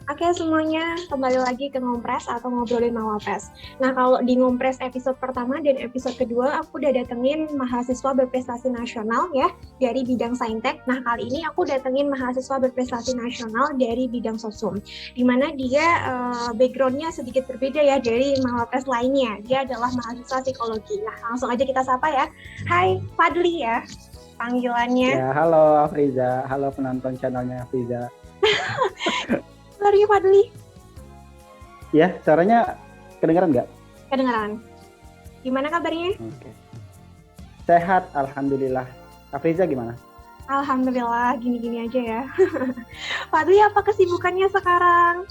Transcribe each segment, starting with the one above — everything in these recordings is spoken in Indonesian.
Oke semuanya, kembali lagi ke Ngompres atau Ngobrolin Mawapres. Nah kalau di Ngompres episode pertama dan episode kedua, aku udah datengin mahasiswa berprestasi nasional ya, dari bidang Saintek. Nah kali ini aku datengin mahasiswa berprestasi nasional dari bidang Sosum. Dimana dia backgroundnya sedikit berbeda ya dari Mawapres lainnya. Dia adalah mahasiswa psikologi. Nah langsung aja kita sapa ya. Hai Fadli ya, panggilannya. Ya, halo Afriza, halo penonton channelnya Afriza. Halo Fadli. Ya, suaranya kedengaran nggak? Kedengaran. Gimana kabarnya? Oke. Sehat, alhamdulillah. Afriza gimana? Alhamdulillah, gini-gini aja ya. Fadli, apa kesibukannya sekarang?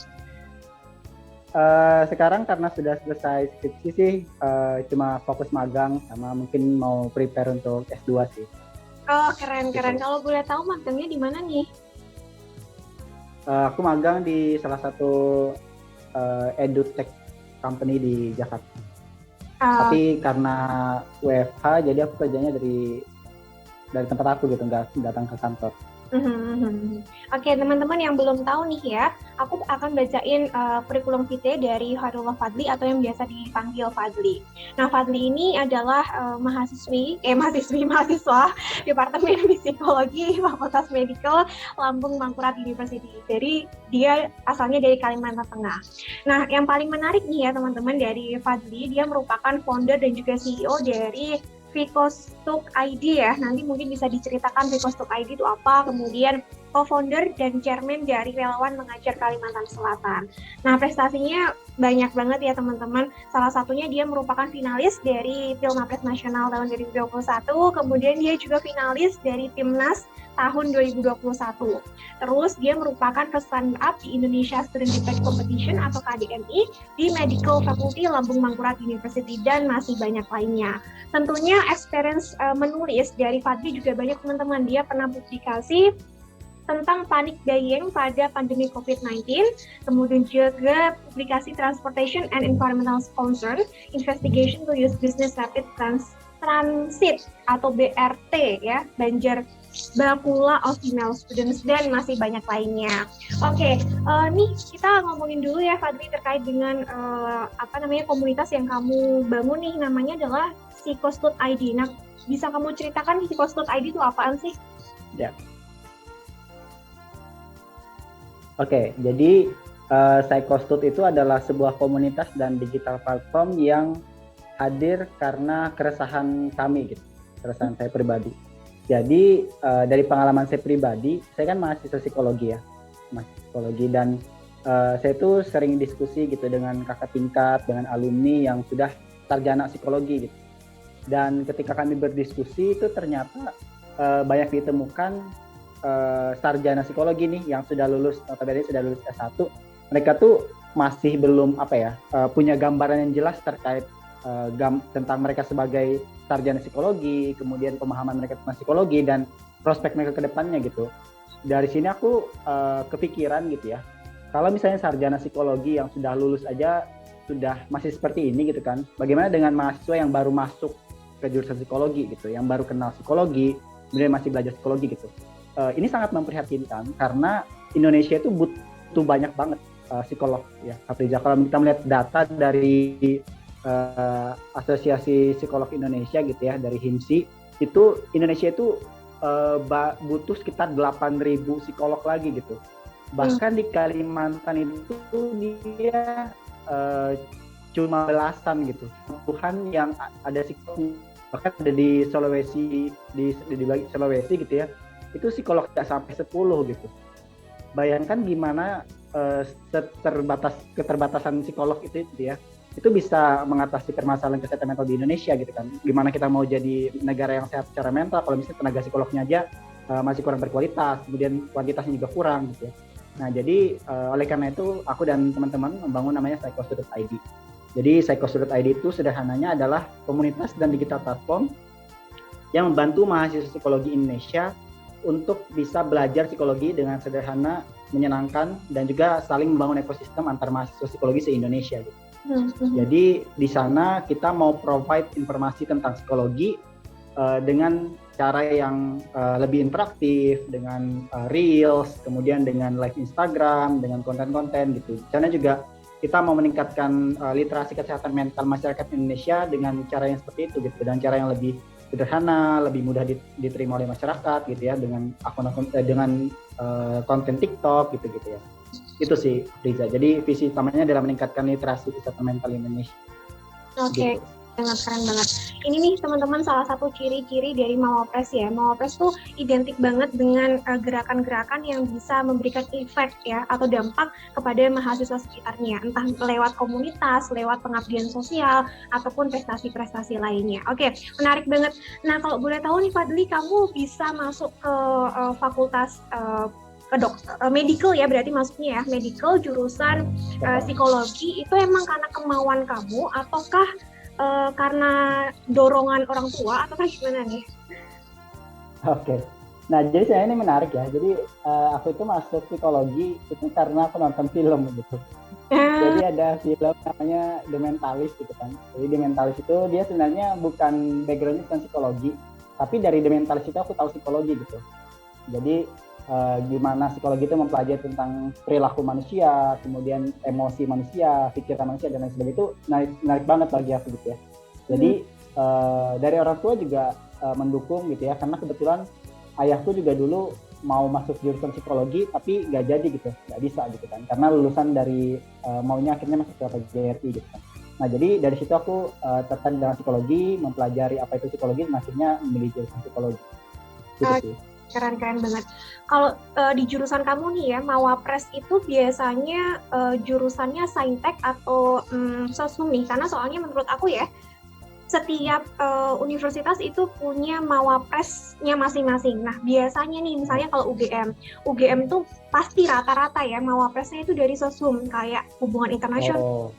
Sekarang karena sudah selesai skripsi sih, cuma fokus magang sama mungkin mau prepare untuk S2 sih. Oh, keren-keren. Gitu. Kalau boleh tahu magangnya di mana nih? Aku magang di salah satu edutech company di Jakarta. Tapi karena WFH, jadi aku kerjanya dari tempat aku gitu, nggak datang ke kantor. Oke, teman-teman yang belum tahu nih ya, aku akan bacain kurikulum vitae dari Hairullah Fadli atau yang biasa dipanggil Fadli. Nah, Fadli ini adalah mahasiswa Departemen Psikologi Fakultas Medikal Lampung Mangkurat University. Jadi dia asalnya dari Kalimantan Tengah. Nah, yang paling menarik nih ya teman-teman dari Fadli, dia merupakan founder dan juga CEO dari Vicostuk ID ya, nanti mungkin bisa diceritakan Vicostuk ID itu apa, kemudian co-founder dan chairman dari Relawan Mengajar Kalimantan Selatan. Nah, prestasinya banyak banget ya teman-teman, salah satunya dia merupakan finalis dari Pilmapres Nasional tahun 2021, kemudian dia juga finalis dari Timnas tahun 2021. Terus dia merupakan first runner-up di Indonesia Student Debate Competition atau KDMI di Medical Faculty Lampung Mangkurat University dan masih banyak lainnya. Tentunya experience menulis dari Fadli juga banyak teman-teman. Dia pernah publikasi tentang panic buying pada pandemi COVID-19, kemudian juga publikasi Transportation and Environmental Concern, Investigation to Use Business Rapid Transit atau BRT ya, Banjar Bakula of Female Students dan masih banyak lainnya. Oke, nih kita ngomongin dulu ya Fadli terkait dengan komunitas yang kamu bangun nih, namanya adalah Vicostud ID. Nah, bisa kamu ceritakan Vicostud ID itu apaan sih? Ya. Oke, jadi Vicostud itu adalah sebuah komunitas dan digital platform yang hadir karena keresahan kami gitu, keresahan saya pribadi. Jadi dari pengalaman saya pribadi, saya kan mahasiswa psikologi ya, dan saya tuh sering diskusi gitu dengan kakak tingkat, dengan alumni yang sudah sarjana psikologi gitu. Dan ketika kami berdiskusi itu ternyata banyak ditemukan sarjana psikologi nih yang sudah lulus, notabene sudah lulus S1, mereka tuh masih belum punya gambaran yang jelas terkait tentang mereka sebagai sarjana psikologi, kemudian pemahaman mereka tentang psikologi dan prospek mereka ke depannya gitu. Dari sini aku kepikiran gitu ya, kalau misalnya sarjana psikologi yang sudah lulus aja sudah masih seperti ini gitu kan, bagaimana dengan mahasiswa yang baru masuk ke jurusan psikologi gitu, yang baru kenal psikologi, kemudian masih belajar psikologi gitu. Ini sangat memprihatinkan karena Indonesia itu butuh banyak banget psikolog ya, Afriza. Kalau kita melihat data dari Asosiasi Psikolog Indonesia gitu ya, dari HIMSI, itu Indonesia itu butuh sekitar 8.000 psikolog lagi gitu. Bahkan di Kalimantan itu dia cuma belasan gitu. Tuhan yang ada psikolog, bahkan ada di Sulawesi, di Sulawesi gitu ya, itu psikolog tidak sampai 10 gitu. Bayangkan gimana keterbatasan psikolog itu ya, itu bisa mengatasi permasalahan kesehatan mental di Indonesia gitu kan. Gimana kita mau jadi negara yang sehat secara mental kalau misalnya tenaga psikolognya aja masih kurang berkualitas, kemudian kuantitasnya juga kurang gitu ya. Nah jadi oleh karena itu aku dan teman-teman membangun namanya Vicostud.id. Jadi Vicostud.id itu sederhananya adalah komunitas dan digital platform yang membantu mahasiswa psikologi Indonesia untuk bisa belajar psikologi dengan sederhana, menyenangkan, dan juga saling membangun ekosistem antar mahasiswa psikologi se-Indonesia gitu. Jadi di sana kita mau provide informasi tentang psikologi dengan cara yang lebih interaktif dengan reels, kemudian dengan live Instagram, dengan konten-konten gitu. Karena juga kita mau meningkatkan literasi kesehatan mental masyarakat Indonesia dengan cara yang seperti itu gitu, dengan cara yang lebih sederhana, lebih mudah diterima oleh masyarakat gitu ya, dengan akun-akun dengan konten TikTok gitu ya. Itu sih Riza. Jadi visi utamanya adalah meningkatkan literasi kesehatan mental Indonesia. Oke, Gitu. sangat keren banget. Ini nih teman-teman salah satu ciri-ciri dari Mawapres ya. Mawapres tuh identik banget dengan gerakan-gerakan yang bisa memberikan efek ya atau dampak kepada mahasiswa sekitarnya, entah lewat komunitas, lewat pengabdian sosial ataupun prestasi-prestasi lainnya. Oke, menarik banget. Nah, kalau boleh tahu nih Fadli, kamu bisa masuk ke fakultas ke medical ya, berarti masuknya ya medical jurusan psikologi itu emang karena kemauan kamu ataukah karena dorongan orang tua ataukah gimana nih? Oke. Nah, jadi saya ini menarik ya. Jadi aku itu masuk psikologi itu karena aku nonton film gitu. Jadi ada film namanya The Mentalist gitu kan. Jadi The Mentalist itu dia sebenarnya bukan backgroundnya bukan psikologi, tapi dari The Mentalist itu aku tahu psikologi gitu. Jadi gimana psikologi itu mempelajari tentang perilaku manusia, kemudian emosi manusia, pikiran manusia dan lain sebagainya, itu menarik banget bagi aku gitu ya. Jadi dari orang tua juga mendukung gitu ya, karena kebetulan ayahku juga dulu mau masuk jurusan psikologi tapi nggak jadi gitu, nggak bisa gitu kan, karena lulusan dari maunya akhirnya masuk ke PGRI gitu kan. Nah jadi dari situ aku tertarik dengan psikologi, mempelajari apa itu psikologi, dan akhirnya memilih jurusan psikologi gitu sih. Keren banget. Kalau di jurusan kamu nih ya, Mawapres itu biasanya jurusannya saintek atau sosum nih? Karena soalnya menurut aku ya, setiap universitas itu punya Mawapresnya masing-masing. Nah, biasanya nih, misalnya kalau UGM tuh pasti rata-rata ya, Mawapresnya itu dari sosum, kayak hubungan internasional.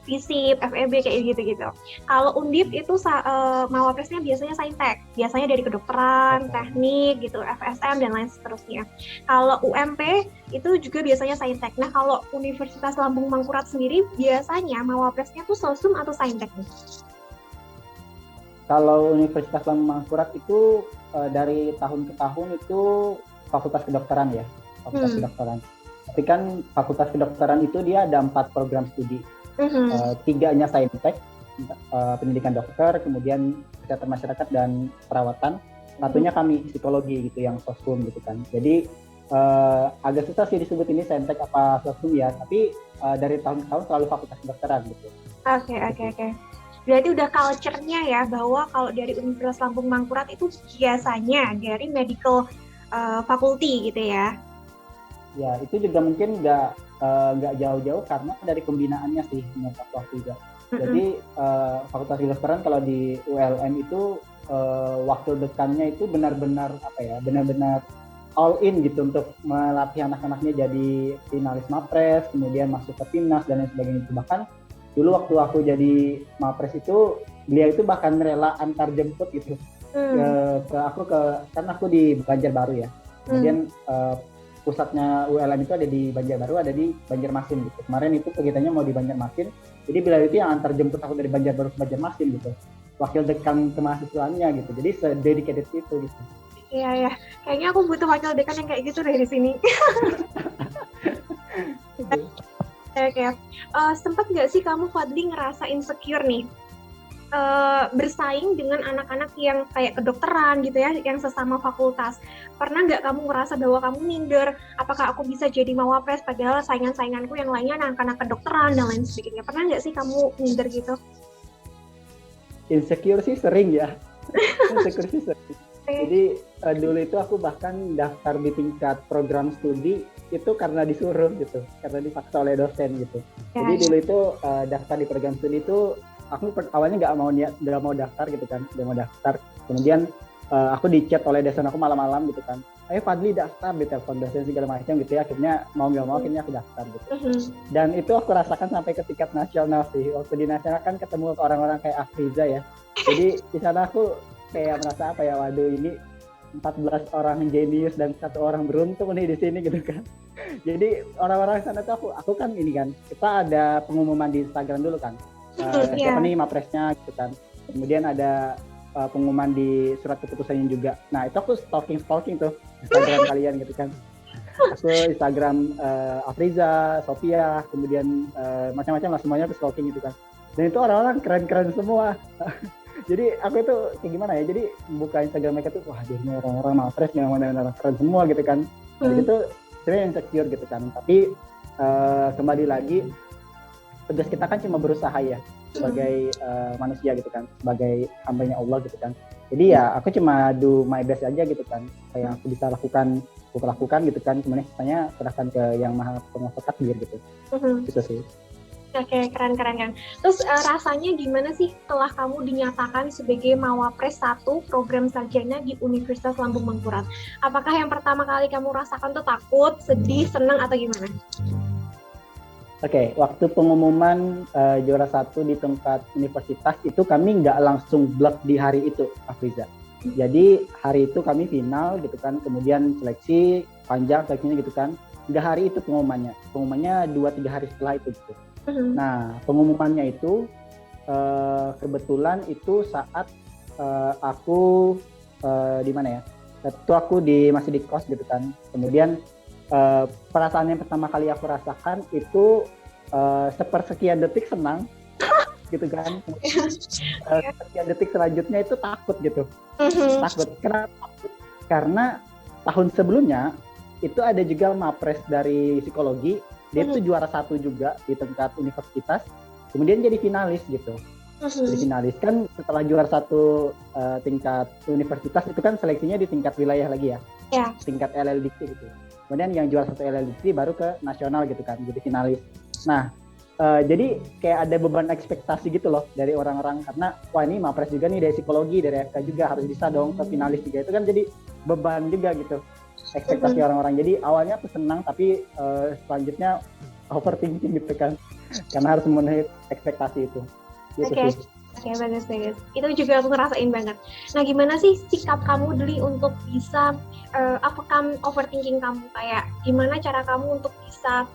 FISIP, FEB kayak gitu-gitu. Kalau Undip itu Mawapresnya biasanya saintek, biasanya dari kedokteran, teknik gitu, FSM dan lain seterusnya. Kalau UMP itu juga biasanya saintek. Nah, kalau Universitas Lambung Mangkurat sendiri biasanya Mawapresnya tuh sosum atau saintek nih? Kalau Universitas Lambung Mangkurat itu dari tahun ke tahun itu fakultas kedokteran ya, fakultas kedokteran. Tapi kan fakultas kedokteran itu dia ada 4 program studi. 3-nya saintek, pendidikan dokter, kemudian kesehatan masyarakat dan perawatan. 1-nya kami psikologi gitu yang sosum gitu kan. Jadi agak susah sih disebut ini saintek apa sosum ya, tapi dari tahun ke tahun selalu fakultas kedokteran gitu. Oke. Berarti udah culture-nya ya, bahwa kalau dari Universitas Lambung Mangkurat itu biasanya dari medical faculty gitu ya. Ya, itu juga mungkin nggak jauh-jauh karena dari pembinaannya sih menurut aku juga. Jadi fakultas kedokteran kalau di ULM itu wakil dekannya itu benar-benar all in gitu untuk melatih anak-anaknya jadi finalis Mapres, kemudian masuk ke timnas dan lain sebagainya. Bahkan dulu waktu aku jadi Mapres itu beliau itu bahkan rela antar jemput gitu karena aku di Banjarbaru ya. Kemudian pusatnya ULM itu ada di Banjarbaru, ada di Banjarmasin gitu. Kemarin itu kegiatannya mau di Banjarmasin, jadi beliau itu yang antar jemput aku dari Banjarbaru ke Banjarmasin gitu. Wakil dekan kemahasiswaannya gitu. Jadi se-dedicated itu gitu. Iya. Kayaknya aku butuh wakil dekan yang kayak gitu dari sini. Oke. Sempat nggak sih kamu Fadli ngerasa insecure nih? Bersaing dengan anak-anak yang kayak kedokteran gitu ya, yang sesama fakultas. Pernah nggak kamu ngerasa bahwa kamu minder, apakah aku bisa jadi Mawapres padahal saingan-sainganku yang lainnya anak-anak kedokteran dan lain sebagainya. Pernah nggak sih kamu minder gitu? Insecure sih sering ya. Jadi dulu itu aku bahkan daftar di tingkat program studi itu karena disuruh gitu, karena dipaksa oleh dosen gitu. Jadi dulu itu daftar di program studi itu aku awalnya nggak mau daftar gitu kan, kemudian aku di-chat oleh dosen aku malam-malam gitu kan, ayo Fadli daftar, di telepon dosen segala macam gitu ya, akhirnya mau nggak mau akhirnya aku daftar gitu. Dan itu aku rasakan sampai ke tingkat nasional sih. Waktu di nasional kan ketemu orang-orang kayak Afriza ya, jadi di sana aku kayak merasa waduh ini 14 orang jenius dan 1 orang beruntung nih di sini gitu kan. Jadi orang-orang sana tuh aku kan ini kan, kita ada pengumuman di Instagram dulu kan. Siapa nih Mapresnya gitu kan. Kemudian ada pengumuman di surat keputusannya juga. Nah itu aku stalking tuh Instagram kalian gitu kan. Aku Instagram Afriza, Sophia, kemudian macam-macam lah, semuanya aku stalking gitu kan. Dan itu orang-orang keren-keren semua. Jadi aku itu kayak gimana ya, jadi buka Instagram mereka tuh, wah dia ini orang-orang mapres, orang keren semua gitu kan. Dari itu sebenarnya insecure gitu kan. Tapi kembali lagi, tugas kita kan cuma berusaha ya, sebagai manusia gitu kan, sebagai hambanya Allah gitu kan. Jadi ya aku cuma do my best aja gitu kan, kayak aku bisa lakukan, aku lakukan gitu kan, kemudian sisanya serahkan ke yang maha penguasa takdir gitu. Gitu sih. Oke, keren kan. Terus rasanya gimana sih setelah kamu dinyatakan sebagai Mawapres 1 program sarjana di Universitas Lambung Mangkurat? Apakah yang pertama kali kamu rasakan tuh takut, sedih, senang, atau gimana? Oke, waktu pengumuman juara 1 di tempat universitas itu kami nggak langsung blok di hari itu, Afriza. Jadi hari itu kami final gitu kan, kemudian seleksi panjang seleksinya gitu kan. Nggak hari itu pengumumannya 2-3 hari setelah itu gitu. Nah, pengumumannya itu kebetulan itu saat aku di mana ya? Itu aku masih di kos gitu kan. Kemudian perasaan yang pertama kali aku rasakan itu sepersekian detik senang gitu kan. Sekian detik selanjutnya itu takut gitu. Takut. Kenapa takut? Karena tahun sebelumnya itu ada juga mapres dari psikologi. Dia itu juara 1 juga di tingkat universitas, kemudian jadi finalis gitu. Jadi finalis kan setelah juara 1 tingkat universitas itu kan seleksinya di tingkat wilayah lagi ya, tingkat LLDC gitu. Kemudian yang juara 1 LLDC baru ke nasional gitu kan, jadi finalis. Nah, jadi kayak ada beban ekspektasi gitu loh dari orang-orang, karena wah ini mapres juga nih dari psikologi, dari FK juga harus bisa dong ke finalis juga, itu kan jadi beban juga gitu. Ekspektasi orang-orang. Jadi awalnya aku senang, tapi selanjutnya overthinking gitu kan, karena harus memenuhi ekspektasi itu. Gitu Oke, bagus. Itu juga aku ngerasain banget. Nah, gimana sih sikap kamu Deli untuk bisa overcome overthinking kamu? Kayak gimana cara kamu untuk bisa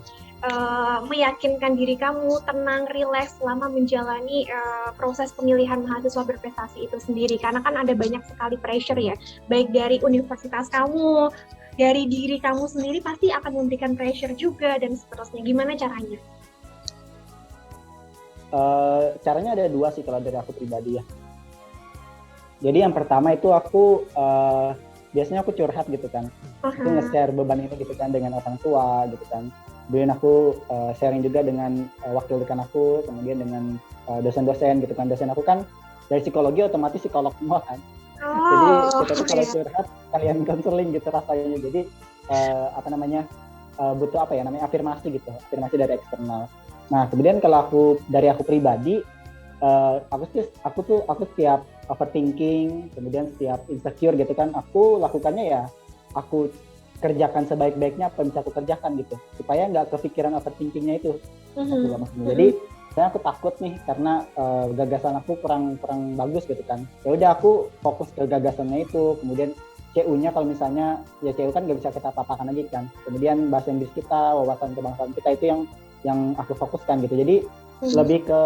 meyakinkan diri kamu tenang, rileks selama menjalani proses pemilihan mahasiswa berprestasi itu sendiri? Karena kan ada banyak sekali pressure ya, baik dari universitas kamu, dari diri kamu sendiri pasti akan memberikan pressure juga dan seterusnya. Gimana caranya? Caranya ada 2 sih kalau dari aku pribadi ya. Jadi yang pertama itu aku biasanya aku curhat gitu kan. Aku nge-share beban ini gitu kan dengan orang tua gitu kan. Kemudian aku sharing juga dengan wakil dekan aku, kemudian dengan dosen-dosen gitu kan. Dosen aku kan dari psikologi, otomatis psikolog semua kan. Jadi kita tuh kalau curhat kalian konseling gitu rasanya. Jadi butuh afirmasi gitu, afirmasi dari eksternal. Nah kemudian kalau dari aku pribadi, aku setiap overthinking, kemudian setiap insecure gitu kan, aku lakukannya ya aku kerjakan sebaik-baiknya apa yang bisa aku kerjakan gitu, supaya nggak kepikiran overthinkingnya itu. Jadi saya aku takut nih karena gagasan aku kurang bagus gitu kan. Ya udah aku fokus ke gagasannya itu. Kemudian CU-nya kalau misalnya ya CU kan nggak bisa kita papakan lagi kan. Kemudian bahasa Inggris kita, wawasan kebangsaan kita itu yang aku fokuskan gitu. Jadi lebih ke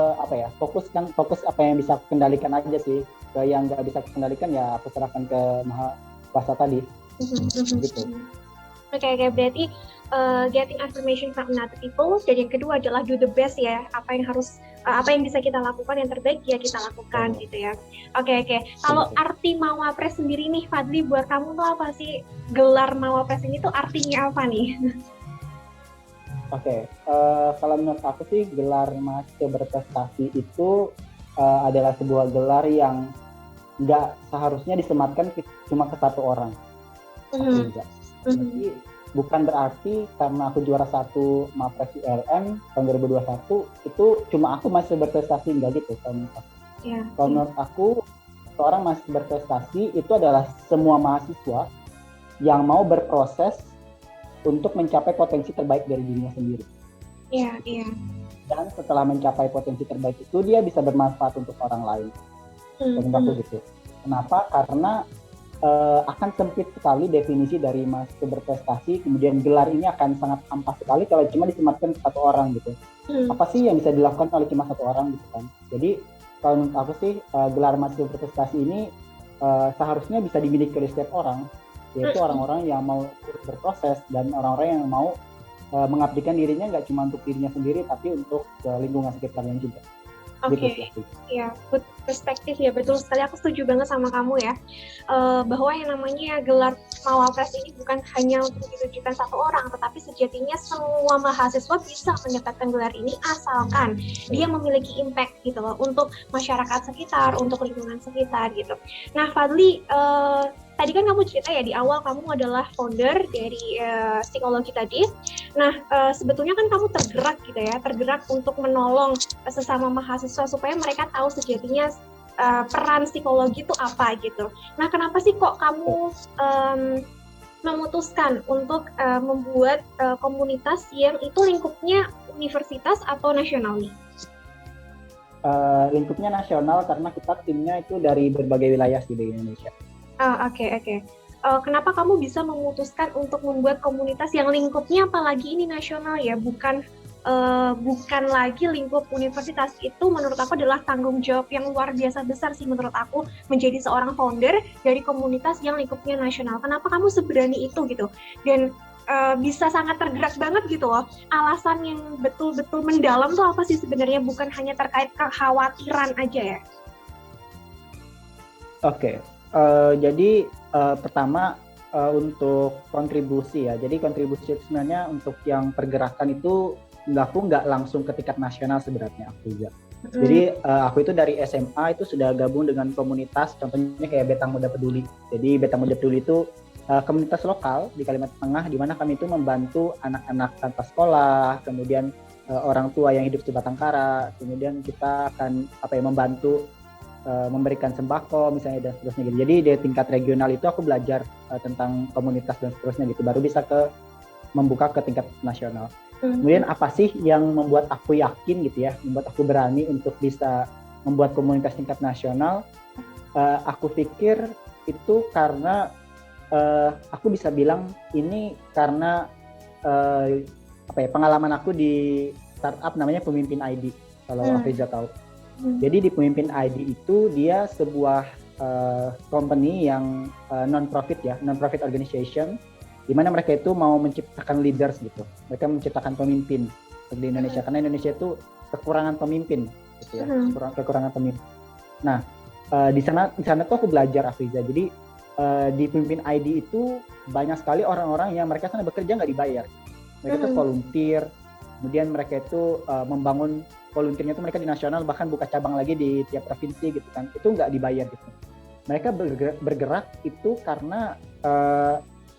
fokus apa yang bisa aku kendalikan aja sih. Ke yang nggak bisa aku kendalikan ya aku serahkan ke Maha Kuasa tadi. Gitu. Oke, berarti getting affirmation from other people, dan yang kedua adalah do the best ya, apa yang bisa kita lakukan yang terbaik ya kita lakukan gitu ya. Oke. Kalau arti Mawapres sendiri nih Fadli, buat kamu tuh apa sih gelar Mawapres ini tuh artinya apa nih? Oke, kalau menurut aku sih gelar mahasiswa berprestasi itu adalah sebuah gelar yang nggak seharusnya disematkan cuma ke satu orang. Jadi bukan berarti karena aku juara 1 Mapres ULM tahun 2021 itu cuma aku masih berprestasi, enggak gitu kalau menurut aku. Kalau menurut aku seorang mahasiswa berprestasi itu adalah semua mahasiswa yang mau berproses untuk mencapai potensi terbaik dari dirinya sendiri. Dan setelah mencapai potensi terbaik itu dia bisa bermanfaat untuk orang lain. Menurut aku gitu. Kenapa? Karena akan sempit sekali definisi dari mahasiswa berprestasi, kemudian gelar ini akan sangat ampas sekali kalau cuma disematkan ke satu orang gitu. Apa sih yang bisa dilakukan oleh cuma satu orang gitu kan. Jadi kalau menurut aku sih gelar mahasiswa berprestasi ini seharusnya bisa dimiliki oleh setiap orang, yaitu orang-orang yang mau berproses dan orang-orang yang mau mengabdikan dirinya nggak cuma untuk dirinya sendiri, tapi untuk lingkungan sekitarnya juga. Oke, ya, good perspektif ya, betul sekali. Aku setuju banget sama kamu ya, bahwa yang namanya gelar Mawapres ini bukan hanya untuk ditujukan satu orang, tetapi sejatinya semua mahasiswa bisa mendapatkan gelar ini asalkan dia memiliki impact gitu loh, untuk masyarakat sekitar, untuk lingkungan sekitar gitu. Nah, Fadli, tadi kan kamu cerita ya di awal kamu adalah founder dari psikologi tadi. Nah, sebetulnya kan kamu tergerak untuk menolong sesama mahasiswa supaya mereka tahu sejatinya peran psikologi itu apa gitu. Nah, kenapa sih kok kamu memutuskan untuk membuat komunitas yang itu lingkupnya universitas atau nasional nih? Lingkupnya nasional karena kita timnya itu dari berbagai wilayah sih di Indonesia. Oke. Kenapa kamu bisa memutuskan untuk membuat komunitas yang lingkupnya apalagi ini nasional ya, bukan lagi lingkup universitas? Itu menurut aku adalah tanggung jawab yang luar biasa besar sih menurut aku, menjadi seorang founder dari komunitas yang lingkupnya nasional. Kenapa kamu seberani itu gitu? Dan bisa sangat tergerak banget gitu loh. Alasan yang betul-betul mendalam tuh apa sih sebenarnya, bukan hanya terkait kekhawatiran aja ya? Oke. Jadi pertama untuk kontribusi ya. Jadi kontribusi sebenarnya untuk yang pergerakan itu aku nggak langsung ke tingkat nasional sebenarnya aku juga. Jadi aku itu dari SMA itu sudah gabung dengan komunitas, contohnya kayak Betang Muda Peduli. Jadi Betang Muda Peduli itu komunitas lokal di Kalimantan Tengah, di mana kami itu membantu anak-anak tanpa sekolah, kemudian orang tua yang hidup di Batang Kara, kemudian kita akan membantu memberikan sembako misalnya dan seterusnya gitu. Jadi di tingkat regional itu aku belajar tentang komunitas dan seterusnya gitu, baru bisa membuka ke tingkat nasional. Kemudian apa sih yang membuat aku yakin gitu ya, membuat aku berani untuk bisa membuat komunitas tingkat nasional? Aku pikir itu karena aku bisa bilang ini karena pengalaman aku di startup namanya Pemimpin ID, kalau Afriza tahu. Jadi di Pemimpin ID itu dia sebuah company yang non-profit organization, di mana mereka itu mau menciptakan leaders gitu. Mereka menciptakan pemimpin di Indonesia, karena Indonesia itu kekurangan pemimpin gitu ya, kekurangan pemimpin. Nah, di sana tuh aku belajar, Afriza. Jadi di Pemimpin ID itu banyak sekali orang-orang yang mereka sana bekerja nggak dibayar. Mereka tuh volunteer, kemudian mereka itu membangun volunteernya itu mereka di nasional, bahkan buka cabang lagi di tiap provinsi gitu kan, itu nggak dibayar gitu. Mereka bergerak itu karena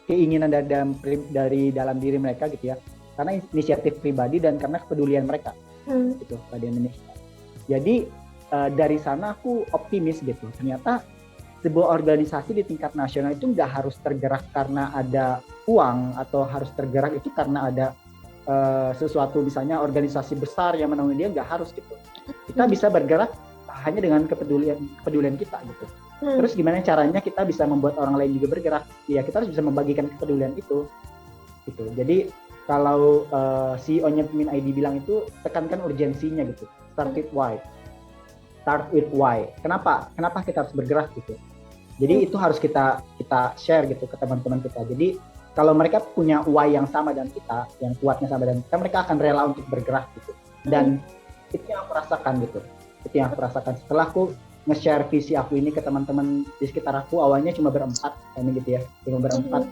keinginan dari dalam diri mereka gitu ya, karena inisiatif pribadi dan karena kepedulian mereka gitu pada Indonesia. Jadi dari sana aku optimis gitu, ternyata sebuah organisasi di tingkat nasional itu nggak harus tergerak karena ada uang, atau harus tergerak itu karena ada sesuatu misalnya organisasi besar yang menaungi dia, nggak harus gitu. Kita bisa bergerak hanya dengan kepedulian kita gitu. Terus gimana caranya kita bisa membuat orang lain juga bergerak? Ya kita harus bisa membagikan kepedulian itu gitu. Jadi kalau CEO-nya Pemimpin ID bilang itu, tekankan urgensinya gitu. Start with why. Kenapa kita harus bergerak gitu. Jadi itu harus kita share gitu ke teman-teman kita. Jadi kalau mereka punya why yang sama dengan kita, yang kuatnya sama dengan kita, mereka akan rela untuk bergerak gitu. Dan itu yang aku rasakan gitu. Itu yang aku rasakan setelah aku nge-share visi aku ini ke teman-teman di sekitar aku. Awalnya cuma berempat, gitu ya, cuma berempat.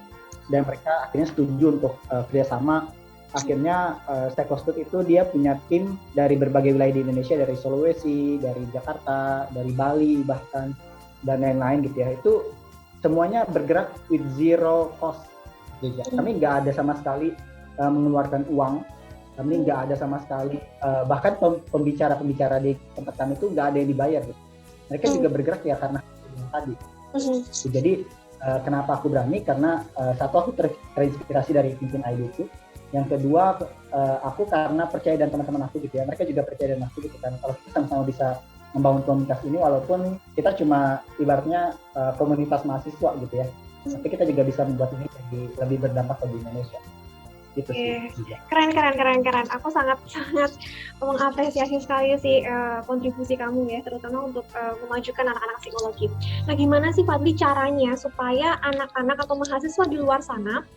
Dan mereka akhirnya setuju untuk kerjasama. Akhirnya Psychostud itu dia punya tim dari berbagai wilayah di Indonesia, dari Sulawesi, dari Jakarta, dari Bali bahkan, dan lain-lain gitu ya. Itu semuanya bergerak with zero cost. Kami nggak ada sama sekali mengeluarkan uang, kami nggak ada sama sekali, bahkan pembicara-pembicara di tempat kami itu nggak ada yang dibayar gitu. Mereka juga bergerak ya karena tadi. Jadi kenapa aku berani? Karena satu, aku terinspirasi dari Pemimpin ID itu. Yang kedua, aku karena percaya dan teman-teman aku gitu ya, mereka juga percaya dan aku gitu kan. Kalau kita sama-sama bisa membangun komunitas ini, walaupun kita cuma ibaratnya komunitas mahasiswa gitu ya, tapi kita juga bisa membuat ini jadi lebih berdampak bagi Indonesia. Gitu sih. Keren. Aku sangat mengapresiasi sekali sih kontribusi kamu ya, terutama untuk memajukan anak-anak psikologi. Nah, gimana sih Fadli caranya supaya anak-anak atau mahasiswa di luar sana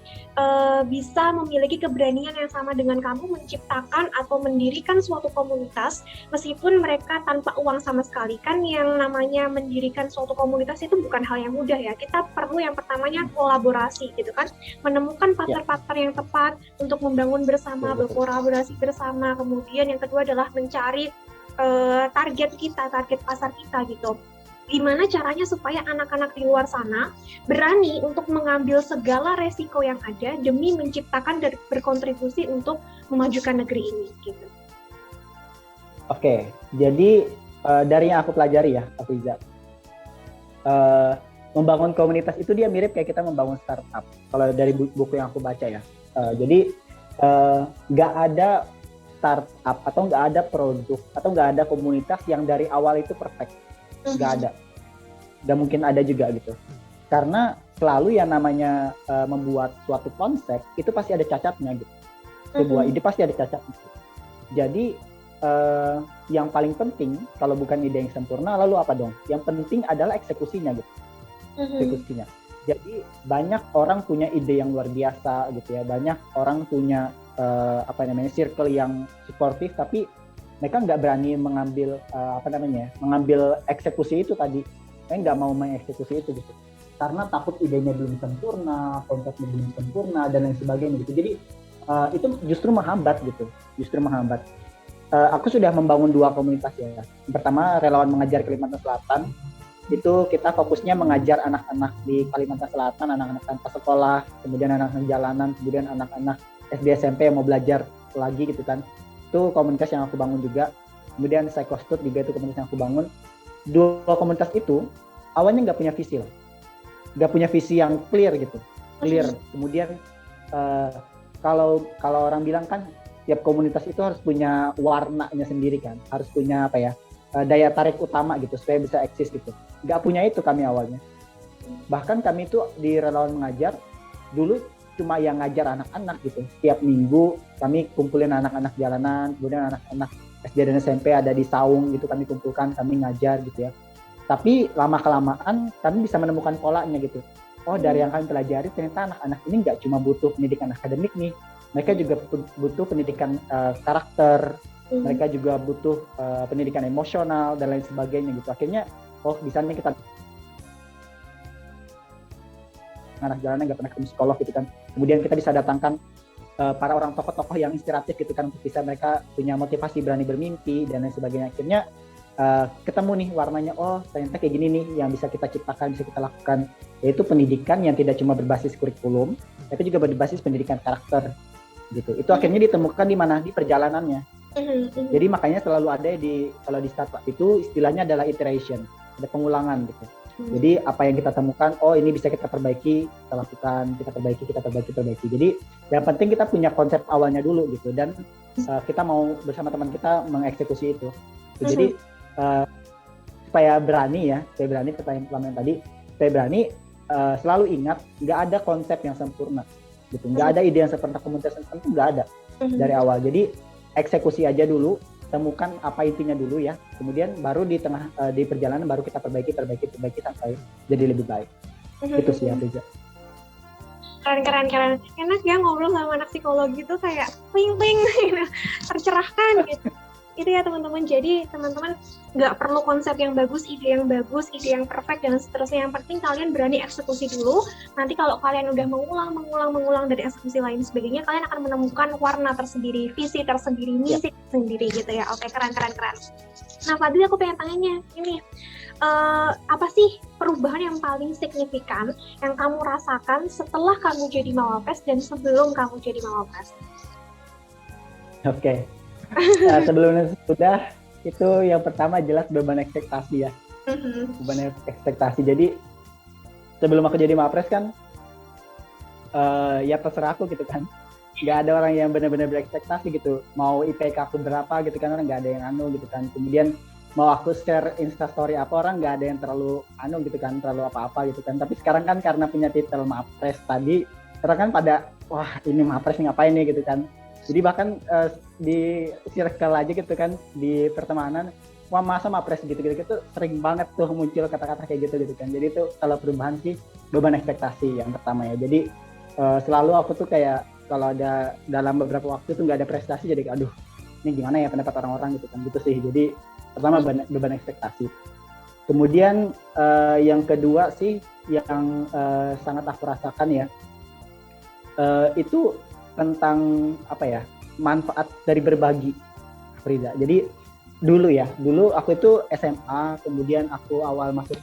bisa memiliki keberanian yang sama dengan kamu menciptakan atau mendirikan suatu komunitas meskipun mereka tanpa uang sama sekali? Kan yang namanya mendirikan suatu komunitas itu bukan hal yang mudah ya. Kita perlu yang pertamanya kolaborasi gitu kan, menemukan partner-partner yang tepat untuk membangun bersama, berkolaborasi bersama. Kemudian yang kedua adalah mencari target pasar kita gitu. Gimana caranya supaya anak-anak di luar sana berani untuk mengambil segala resiko yang ada demi menciptakan dan berkontribusi untuk memajukan negeri ini gitu. Oke, jadi dari yang aku pelajari ya, Afiza, membangun komunitas itu dia mirip kayak kita membangun startup. Kalau dari buku yang aku baca ya, jadi nggak ada startup atau nggak ada produk atau nggak ada komunitas yang dari awal itu perfect, nggak ada, nggak mungkin ada juga gitu. Karena selalu yang namanya membuat suatu konsep itu pasti ada cacatnya gitu. Sebuah ide pasti ada cacatnya. Jadi yang paling penting kalau bukan ide yang sempurna, lalu apa dong? Yang penting adalah eksekusinya gitu. Eksekusinya. Jadi banyak orang punya ide yang luar biasa gitu ya. Banyak orang punya circle yang suportif, tapi mereka nggak berani mengambil mengambil eksekusi itu tadi. Mereka nggak mau mengeksekusi itu gitu. Karena takut idenya belum sempurna, konsepnya belum sempurna dan lain sebagainya gitu. Jadi itu justru menghambat gitu. Justru menghambat. Aku sudah membangun 2 komunitas ya. Pertama, Relawan Mengajar Kalimantan Selatan. Itu kita fokusnya mengajar anak-anak di Kalimantan Selatan, anak-anak tanpa sekolah, kemudian anak-anak jalanan, kemudian anak-anak SD SMP yang mau belajar lagi gitu kan. Itu komunitas yang aku bangun juga. Kemudian Psychostud juga itu komunitas yang aku bangun. 2 komunitas itu awalnya nggak punya visi loh. Nggak punya visi yang clear gitu. Clear. Kemudian kalau orang bilang kan tiap komunitas itu harus punya warnanya sendiri kan. Harus punya daya tarik utama gitu supaya bisa eksis gitu. Nggak punya itu kami awalnya. Bahkan kami itu di Relawan Mengajar dulu cuma yang ngajar anak-anak gitu. Setiap minggu kami kumpulin anak-anak jalanan, kemudian anak-anak SD dan SMP ada di saung gitu, kami kumpulkan, kami ngajar gitu ya. Tapi lama-kelamaan kami bisa menemukan polanya gitu. Oh, dari yang kami pelajari ternyata anak-anak ini nggak cuma butuh pendidikan akademik nih, mereka juga butuh pendidikan karakter, mereka juga butuh pendidikan emosional dan lain sebagainya gitu. Akhirnya, oh bisa nih kita anak jalanan nggak pernah ketemu psikolog gitu kan. Kemudian kita bisa datangkan para orang tokoh-tokoh yang inspiratif gitu kan untuk bisa mereka punya motivasi berani bermimpi dan lain sebagainya. Akhirnya ketemu nih warnanya, oh ternyata kayak gini nih yang bisa kita ciptakan, bisa kita lakukan, yaitu pendidikan yang tidak cuma berbasis kurikulum, tapi juga berbasis pendidikan karakter gitu. Itu akhirnya ditemukan di mana? Di perjalanannya. Jadi makanya selalu ada kalau di startup itu istilahnya adalah iteration, ada pengulangan gitu. Jadi apa yang kita temukan, oh ini bisa kita perbaiki, kita lakukan, kita perbaiki. Jadi yang penting kita punya konsep awalnya dulu gitu, dan kita mau bersama teman kita mengeksekusi itu. Jadi supaya berani pertanyaan pertama tadi, supaya berani selalu ingat nggak ada konsep yang sempurna gitu, nggak ada ide yang sempurna, komunitas yang sempurna, nggak ada dari awal. Jadi eksekusi aja dulu, temukan apa intinya dulu ya, kemudian baru di tengah di perjalanan baru kita perbaiki sampai jadi lebih baik. Itu sih Afiza. Keren. Enak ya ngobrol sama anak psikologi tuh kayak ping tercerahkan gitu. Itu ya teman-teman. Jadi teman-teman nggak perlu konsep yang bagus, ide yang perfect dan seterusnya. Yang penting kalian berani eksekusi dulu. Nanti kalau kalian udah mengulang dari eksekusi lain sebagainya, kalian akan menemukan warna tersendiri, visi tersendiri, misi tersendiri gitu ya. Oke, keren. Nah, Fadli, aku pengen tanya ini, apa sih perubahan yang paling signifikan yang kamu rasakan setelah kamu jadi Mawapres dan sebelum kamu jadi Mawapres? Oke. Sebelumnya sudah, itu yang pertama jelas beban ekspektasi ya. Beban ekspektasi. Jadi sebelum aku jadi Mawapres kan ya terserah aku gitu kan. Nggak ada orang yang benar-benar berekspektasi gitu. Mau IPK aku berapa gitu kan, orang nggak ada yang gitu kan. Kemudian mau aku share instastory apa, orang nggak ada yang terlalu gitu kan, terlalu apa-apa gitu kan. Tapi sekarang kan karena punya titel Mawapres tadi, Karena kan pada wah ini Mapres ngapain nih gitu kan. Jadi bahkan di circle aja gitu kan di pertemanan, wah masa Mapres gitu-gitu itu sering banget tuh muncul kata-kata kayak gitu kan. Jadi itu kalau perubahan sih beban ekspektasi yang pertama ya. Jadi selalu aku tuh kayak kalau ada dalam beberapa waktu tuh nggak ada prestasi jadi aduh ini gimana ya pendapat orang-orang gitu kan gitu sih. Jadi pertama beban ekspektasi. Kemudian yang kedua sih yang sangat aku rasakan ya itu tentang apa ya manfaat dari berbagi, Frida. Jadi dulu aku itu SMA, kemudian aku awal masuk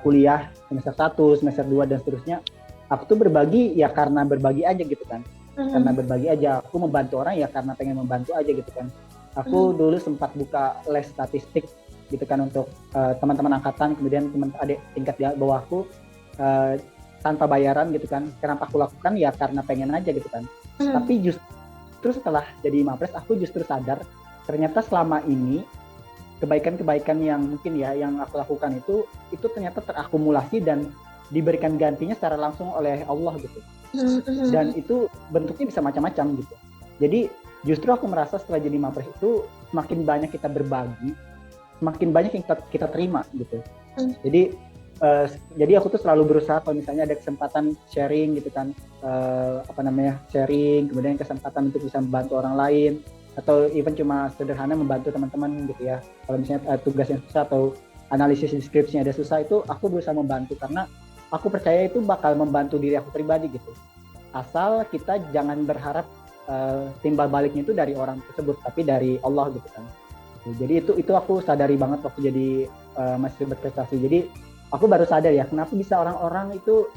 kuliah semester 1, semester 2 dan seterusnya. Aku tuh berbagi ya karena berbagi aja gitu kan. Karena berbagi aja, aku membantu orang ya karena pengen membantu aja gitu kan. Aku dulu sempat buka les statistik gitu kan untuk teman-teman angkatan, kemudian teman adik tingkat di bawahku tanpa bayaran gitu kan. Kenapa aku lakukan ya karena pengen aja gitu kan. Tapi justru setelah jadi Mapres aku justru sadar ternyata selama ini kebaikan-kebaikan yang mungkin ya yang aku lakukan itu ternyata terakumulasi dan diberikan gantinya secara langsung oleh Allah gitu. Dan itu bentuknya bisa macam-macam gitu. Jadi justru aku merasa setelah jadi Mapres itu semakin banyak kita berbagi, semakin banyak yang kita terima gitu. Jadi aku tuh selalu berusaha kalau misalnya ada kesempatan sharing gitu kan, sharing, kemudian kesempatan untuk bisa membantu orang lain atau even cuma sederhana membantu teman-teman gitu ya. Kalau misalnya tugas yang susah atau analisis deskripsinya ada susah itu aku berusaha membantu karena aku percaya itu bakal membantu diri aku pribadi gitu. Asal kita jangan berharap timbal baliknya itu dari orang tersebut, tapi dari Allah gitu kan. Jadi itu aku sadari banget waktu jadi masih berprestasi. Jadi aku baru sadar ya kenapa bisa orang-orang itu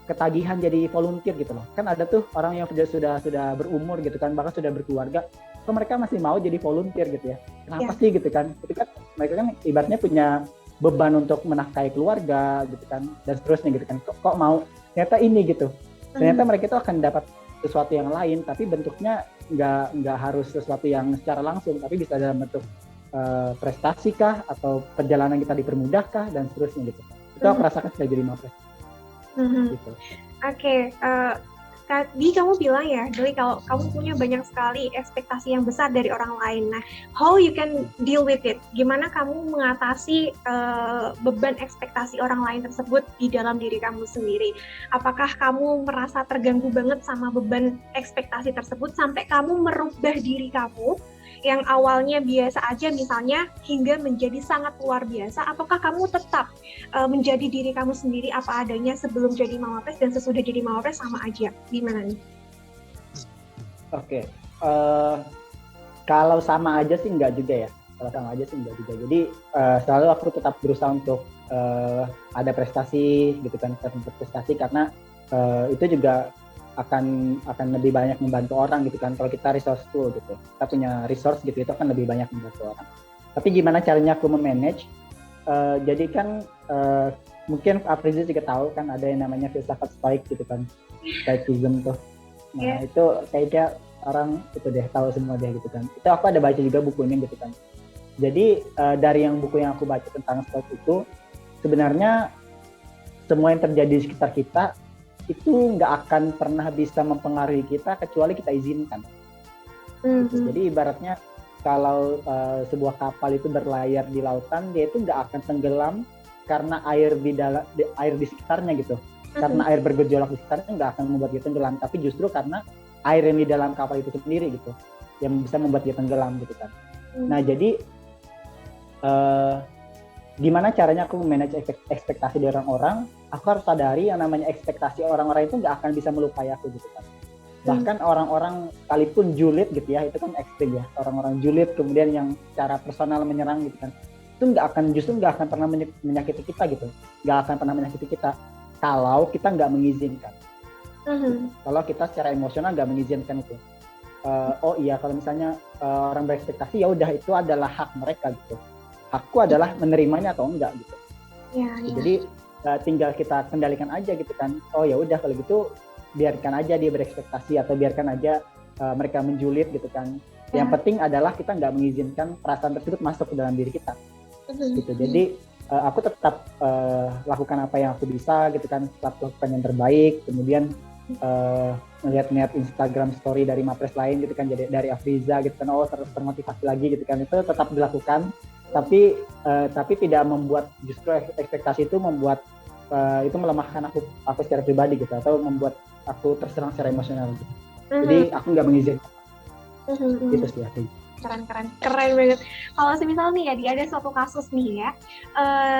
ketagihan jadi volunteer gitu loh. Kan ada tuh orang yang sudah berumur gitu kan, bahkan sudah berkeluarga, kok mereka masih mau jadi volunteer gitu ya. Kenapa sih gitu kan? Itu kan mereka kan ibaratnya punya beban untuk menafkahi keluarga gitu kan dan seterusnya gitu kan. Kok mau? Ternyata ini gitu. Ternyata mereka itu akan dapat sesuatu yang lain, tapi bentuknya nggak harus sesuatu yang secara langsung, tapi bisa dalam bentuk prestasi kah atau perjalanan kita dipermudahkah dan seterusnya gitu. Itu aku rasakan setelah jadi Mapres. Gitu. Oke, tadi kamu bilang ya, Doi, kalau kamu punya banyak sekali ekspektasi yang besar dari orang lain. Nah, how you can deal with it? Gimana kamu mengatasi beban ekspektasi orang lain tersebut di dalam diri kamu sendiri? Apakah kamu merasa terganggu banget sama beban ekspektasi tersebut sampai kamu merubah diri kamu yang awalnya biasa aja misalnya hingga menjadi sangat luar biasa, ataukah kamu tetap menjadi diri kamu sendiri apa adanya sebelum jadi Mawapres dan sesudah jadi Mawapres sama aja? Gimana nih? Oke, kalau sama aja sih enggak juga ya. Kalau sama aja sih enggak juga. Jadi selalu aku tetap berusaha untuk ada prestasi gitu kan, berprestasi karena itu juga akan lebih banyak membantu orang gitu kan. Kalau kita resourceful gitu, kita punya resource gitu, itu akan lebih banyak membantu orang. Tapi gimana caranya aku memanage? Jadi kan mungkin Afrizi juga tahu kan ada yang namanya filsafat stoik gitu kan, stoicism tuh. Nah itu kayaknya orang itu deh tahu semua deh gitu kan. Itu aku ada baca juga bukunya gitu kan. Jadi dari yang buku yang aku baca tentang stoik itu sebenarnya semua yang terjadi di sekitar kita itu nggak akan pernah bisa mempengaruhi kita kecuali kita izinkan. Gitu. Jadi ibaratnya kalau sebuah kapal itu berlayar di lautan, dia itu nggak akan tenggelam karena air di sekitarnya gitu. Karena air bergejolak di sekitarnya nggak akan membuat dia tenggelam, tapi justru karena air yang di dalam kapal itu sendiri gitu, yang bisa membuat dia tenggelam gitu kan. Nah jadi gimana caranya aku manage ekspektasi dari orang-orang? Aku harus sadari yang namanya ekspektasi orang-orang itu nggak akan bisa melukai aku gitu kan. Bahkan orang-orang sekalipun julid gitu ya, itu kan ekstrim ya, orang-orang julid kemudian yang secara personal menyerang gitu kan, itu justru nggak akan pernah menyakiti kita gitu, nggak akan pernah menyakiti kita kalau kita nggak mengizinkan. Kalau kita secara emosional nggak mengizinkan itu. Oh iya, kalau misalnya orang berekspektasi ya udah itu adalah hak mereka gitu. Hakku adalah menerimanya atau enggak gitu. Jadi tinggal kita kendalikan aja gitu kan. Oh ya udah kalau gitu biarkan aja dia berekspektasi atau biarkan aja mereka menjulid gitu kan. Yang penting adalah kita nggak mengizinkan perasaan tersebut masuk ke dalam diri kita. Gitu. Jadi aku tetap lakukan apa yang aku bisa gitu kan, tetap lakukan yang terbaik. Kemudian ngeliat Instagram story dari Mapres lain gitu kan, jadi dari Afriza gitu kan, terus termotivasi lagi gitu kan, itu tetap dilakukan, tapi tidak membuat, justru ekspektasi itu membuat itu melemahkan aku secara pribadi gitu, atau membuat aku terserang secara emosional gitu. Jadi aku nggak mengizinkan gitu sih aku. Keren banget. Kalau semisal nih ya, dia ada suatu kasus nih ya,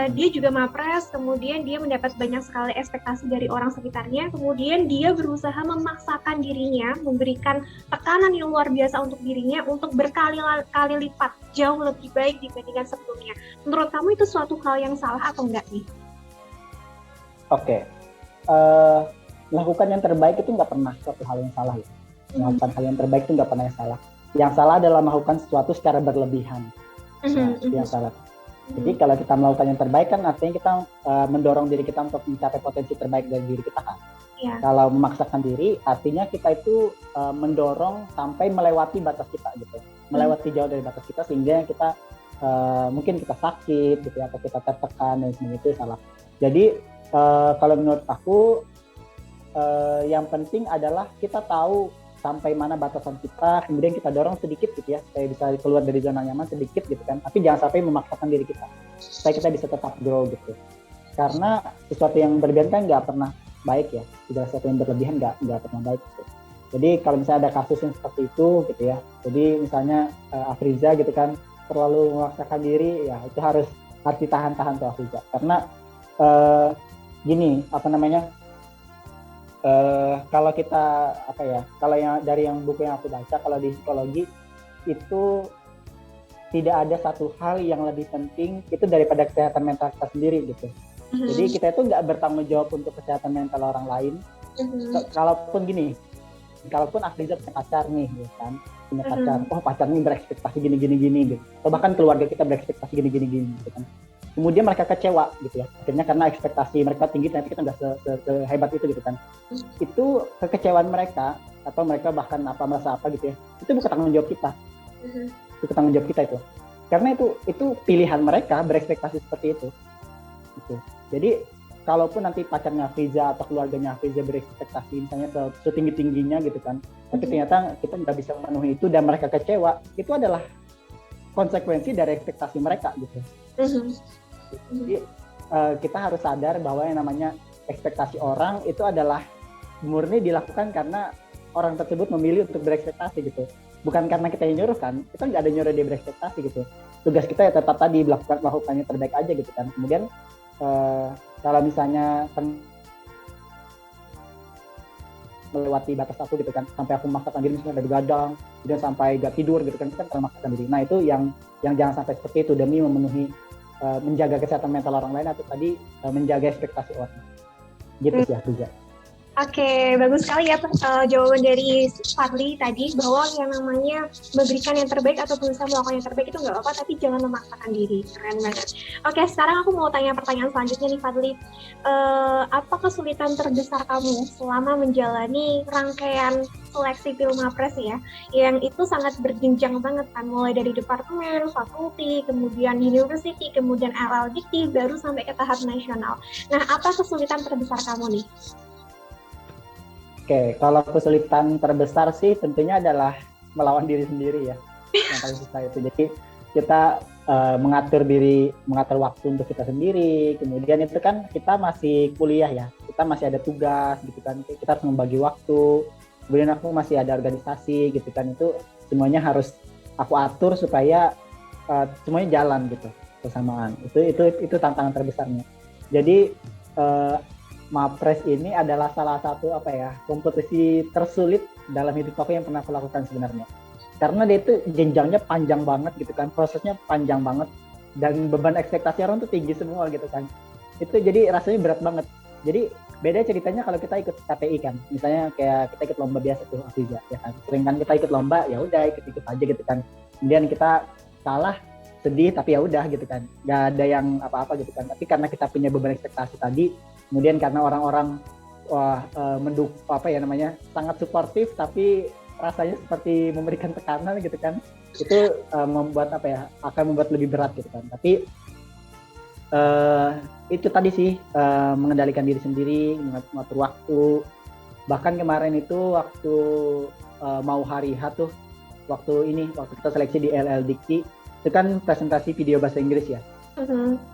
dia juga Mapres, kemudian dia mendapat banyak sekali ekspektasi dari orang sekitarnya, kemudian dia berusaha memaksakan dirinya, memberikan tekanan yang luar biasa untuk dirinya untuk berkali-kali lipat jauh lebih baik dibandingkan sebelumnya. Menurut kamu itu suatu hal yang salah atau enggak nih? Oke. Melakukan yang terbaik itu nggak pernah suatu hal yang salah ya. Melakukan hal yang terbaik itu nggak pernah yang salah. Yang salah adalah melakukan sesuatu secara berlebihan. Nah, itu yang salah. Jadi kalau kita melakukan yang terbaik kan artinya kita mendorong diri kita untuk mencapai potensi terbaik dari diri kita kan. Yeah. Kalau memaksakan diri artinya kita itu mendorong sampai melewati batas kita gitu. Melewati jauh dari batas kita sehingga kita mungkin kita sakit gitu ya, atau kita tertekan dan sebagainya, itu salah. Jadi kalau menurut aku yang penting adalah kita tahu sampai mana batasan kita, kemudian kita dorong sedikit gitu ya, supaya bisa keluar dari zona nyaman sedikit gitu kan, tapi jangan sampai memaksakan diri kita, supaya kita bisa tetap grow gitu. Karena sesuatu yang berlebihan kan nggak pernah baik ya, juga sesuatu yang berlebihan nggak pernah baik gitu. Jadi kalau misalnya ada kasus yang seperti itu gitu ya, jadi misalnya Afriza gitu kan, terlalu memaksakan diri, ya itu harus ditahan-tahan tuh Afriza, karena gini, apa namanya, kalau kita kalau yang dari yang buku yang aku baca, kalau di psikologi itu tidak ada satu hal yang lebih penting itu daripada kesehatan mental kita sendiri gitu. Jadi kita itu nggak bertanggung jawab untuk kesehatan mental orang lain. Kalaupun Afriza punya pacar nih, ya kan, punya pacar, pacarnya berekspektasi gini gitu, atau bahkan keluarga kita berekspektasi gini gitu kan. Kemudian mereka kecewa gitu ya, akhirnya karena ekspektasi mereka tinggi tapi kita nggak sehebat itu gitu kan. Itu kekecewaan mereka, atau mereka bahkan merasa apa gitu ya, itu bukan tanggung jawab kita. Itu tanggung jawab kita itu, karena itu pilihan mereka berekspektasi seperti itu gitu. Jadi kalaupun nanti pacarnya Afriza atau keluarganya Afriza berekspektasi misalnya setinggi-tingginya gitu kan, tapi ternyata kita nggak bisa memenuhi itu dan mereka kecewa, itu adalah konsekuensi dari ekspektasi mereka gitu. Jadi kita harus sadar bahwa yang namanya ekspektasi orang itu adalah murni dilakukan karena orang tersebut memilih untuk berekspektasi gitu, bukan karena kita yang nyuruh kan, kita nggak ada nyuruh dia berekspektasi gitu. Tugas kita ya tetap tadi melakukannya terbaik aja gitu kan. Kemudian kalau misalnya melewati batas aku gitu kan, sampai aku memaksakan diri misalnya dari gadang, kemudian sampai gak tidur gitu kan, kita memaksakan diri. Nah itu yang jangan sampai seperti itu demi memenuhi menjaga kesehatan mental orang lain, atau tadi menjaga ekspektasi orang gitu sih Afriza. Oke, bagus sekali ya jawaban dari Fadli tadi, bahwa yang namanya memberikan yang terbaik atau berusaha melakukan yang terbaik itu nggak apa-apa, tapi jangan memaksakan diri. Keren banget. Oke, sekarang aku mau tanya pertanyaan selanjutnya nih Fadli. Apa kesulitan terbesar kamu selama menjalani rangkaian seleksi Pilmapres ya, yang itu sangat berjenjang banget kan, mulai dari departemen, fakulti, kemudian university, kemudian RLDT, baru sampai ke tahap nasional. Nah, apa kesulitan terbesar kamu nih? Oke, kalau kesulitan terbesar sih tentunya adalah melawan diri sendiri ya, yang paling susah itu. Jadi kita mengatur waktu untuk kita sendiri. Kemudian itu kan kita masih kuliah ya, kita masih ada tugas gitu kan, kita harus membagi waktu. Kemudian aku masih ada organisasi gitu kan, itu semuanya harus aku atur supaya semuanya jalan gitu bersamaan. Itu tantangan terbesarnya. Jadi Mapres ini adalah salah satu kompetisi tersulit dalam hidup aku yang pernah aku lakukan sebenarnya. Karena dia itu jenjangnya panjang banget gitu kan, prosesnya panjang banget, dan beban ekspektasi orang tuh tinggi semua gitu kan. Itu jadi rasanya berat banget. Jadi beda ceritanya kalau kita ikut KPI kan, misalnya kayak kita ikut lomba biasa tuh Afriza ya kan. Sering kan kita ikut lomba, ya udah ikut aja gitu kan. Kemudian kita kalah, sedih, tapi ya udah gitu kan. Gak ada yang apa-apa gitu kan. Tapi karena kita punya beban ekspektasi tadi, kemudian karena orang-orang sangat suportif, tapi rasanya seperti memberikan tekanan gitu kan, itu akan membuat lebih berat gitu kan. Tapi itu tadi sih, mengendalikan diri sendiri, mengatur waktu, Bahkan kemarin itu waktu mau hari H tuh, waktu kita seleksi di LLDikti, itu kan presentasi video bahasa Inggris ya,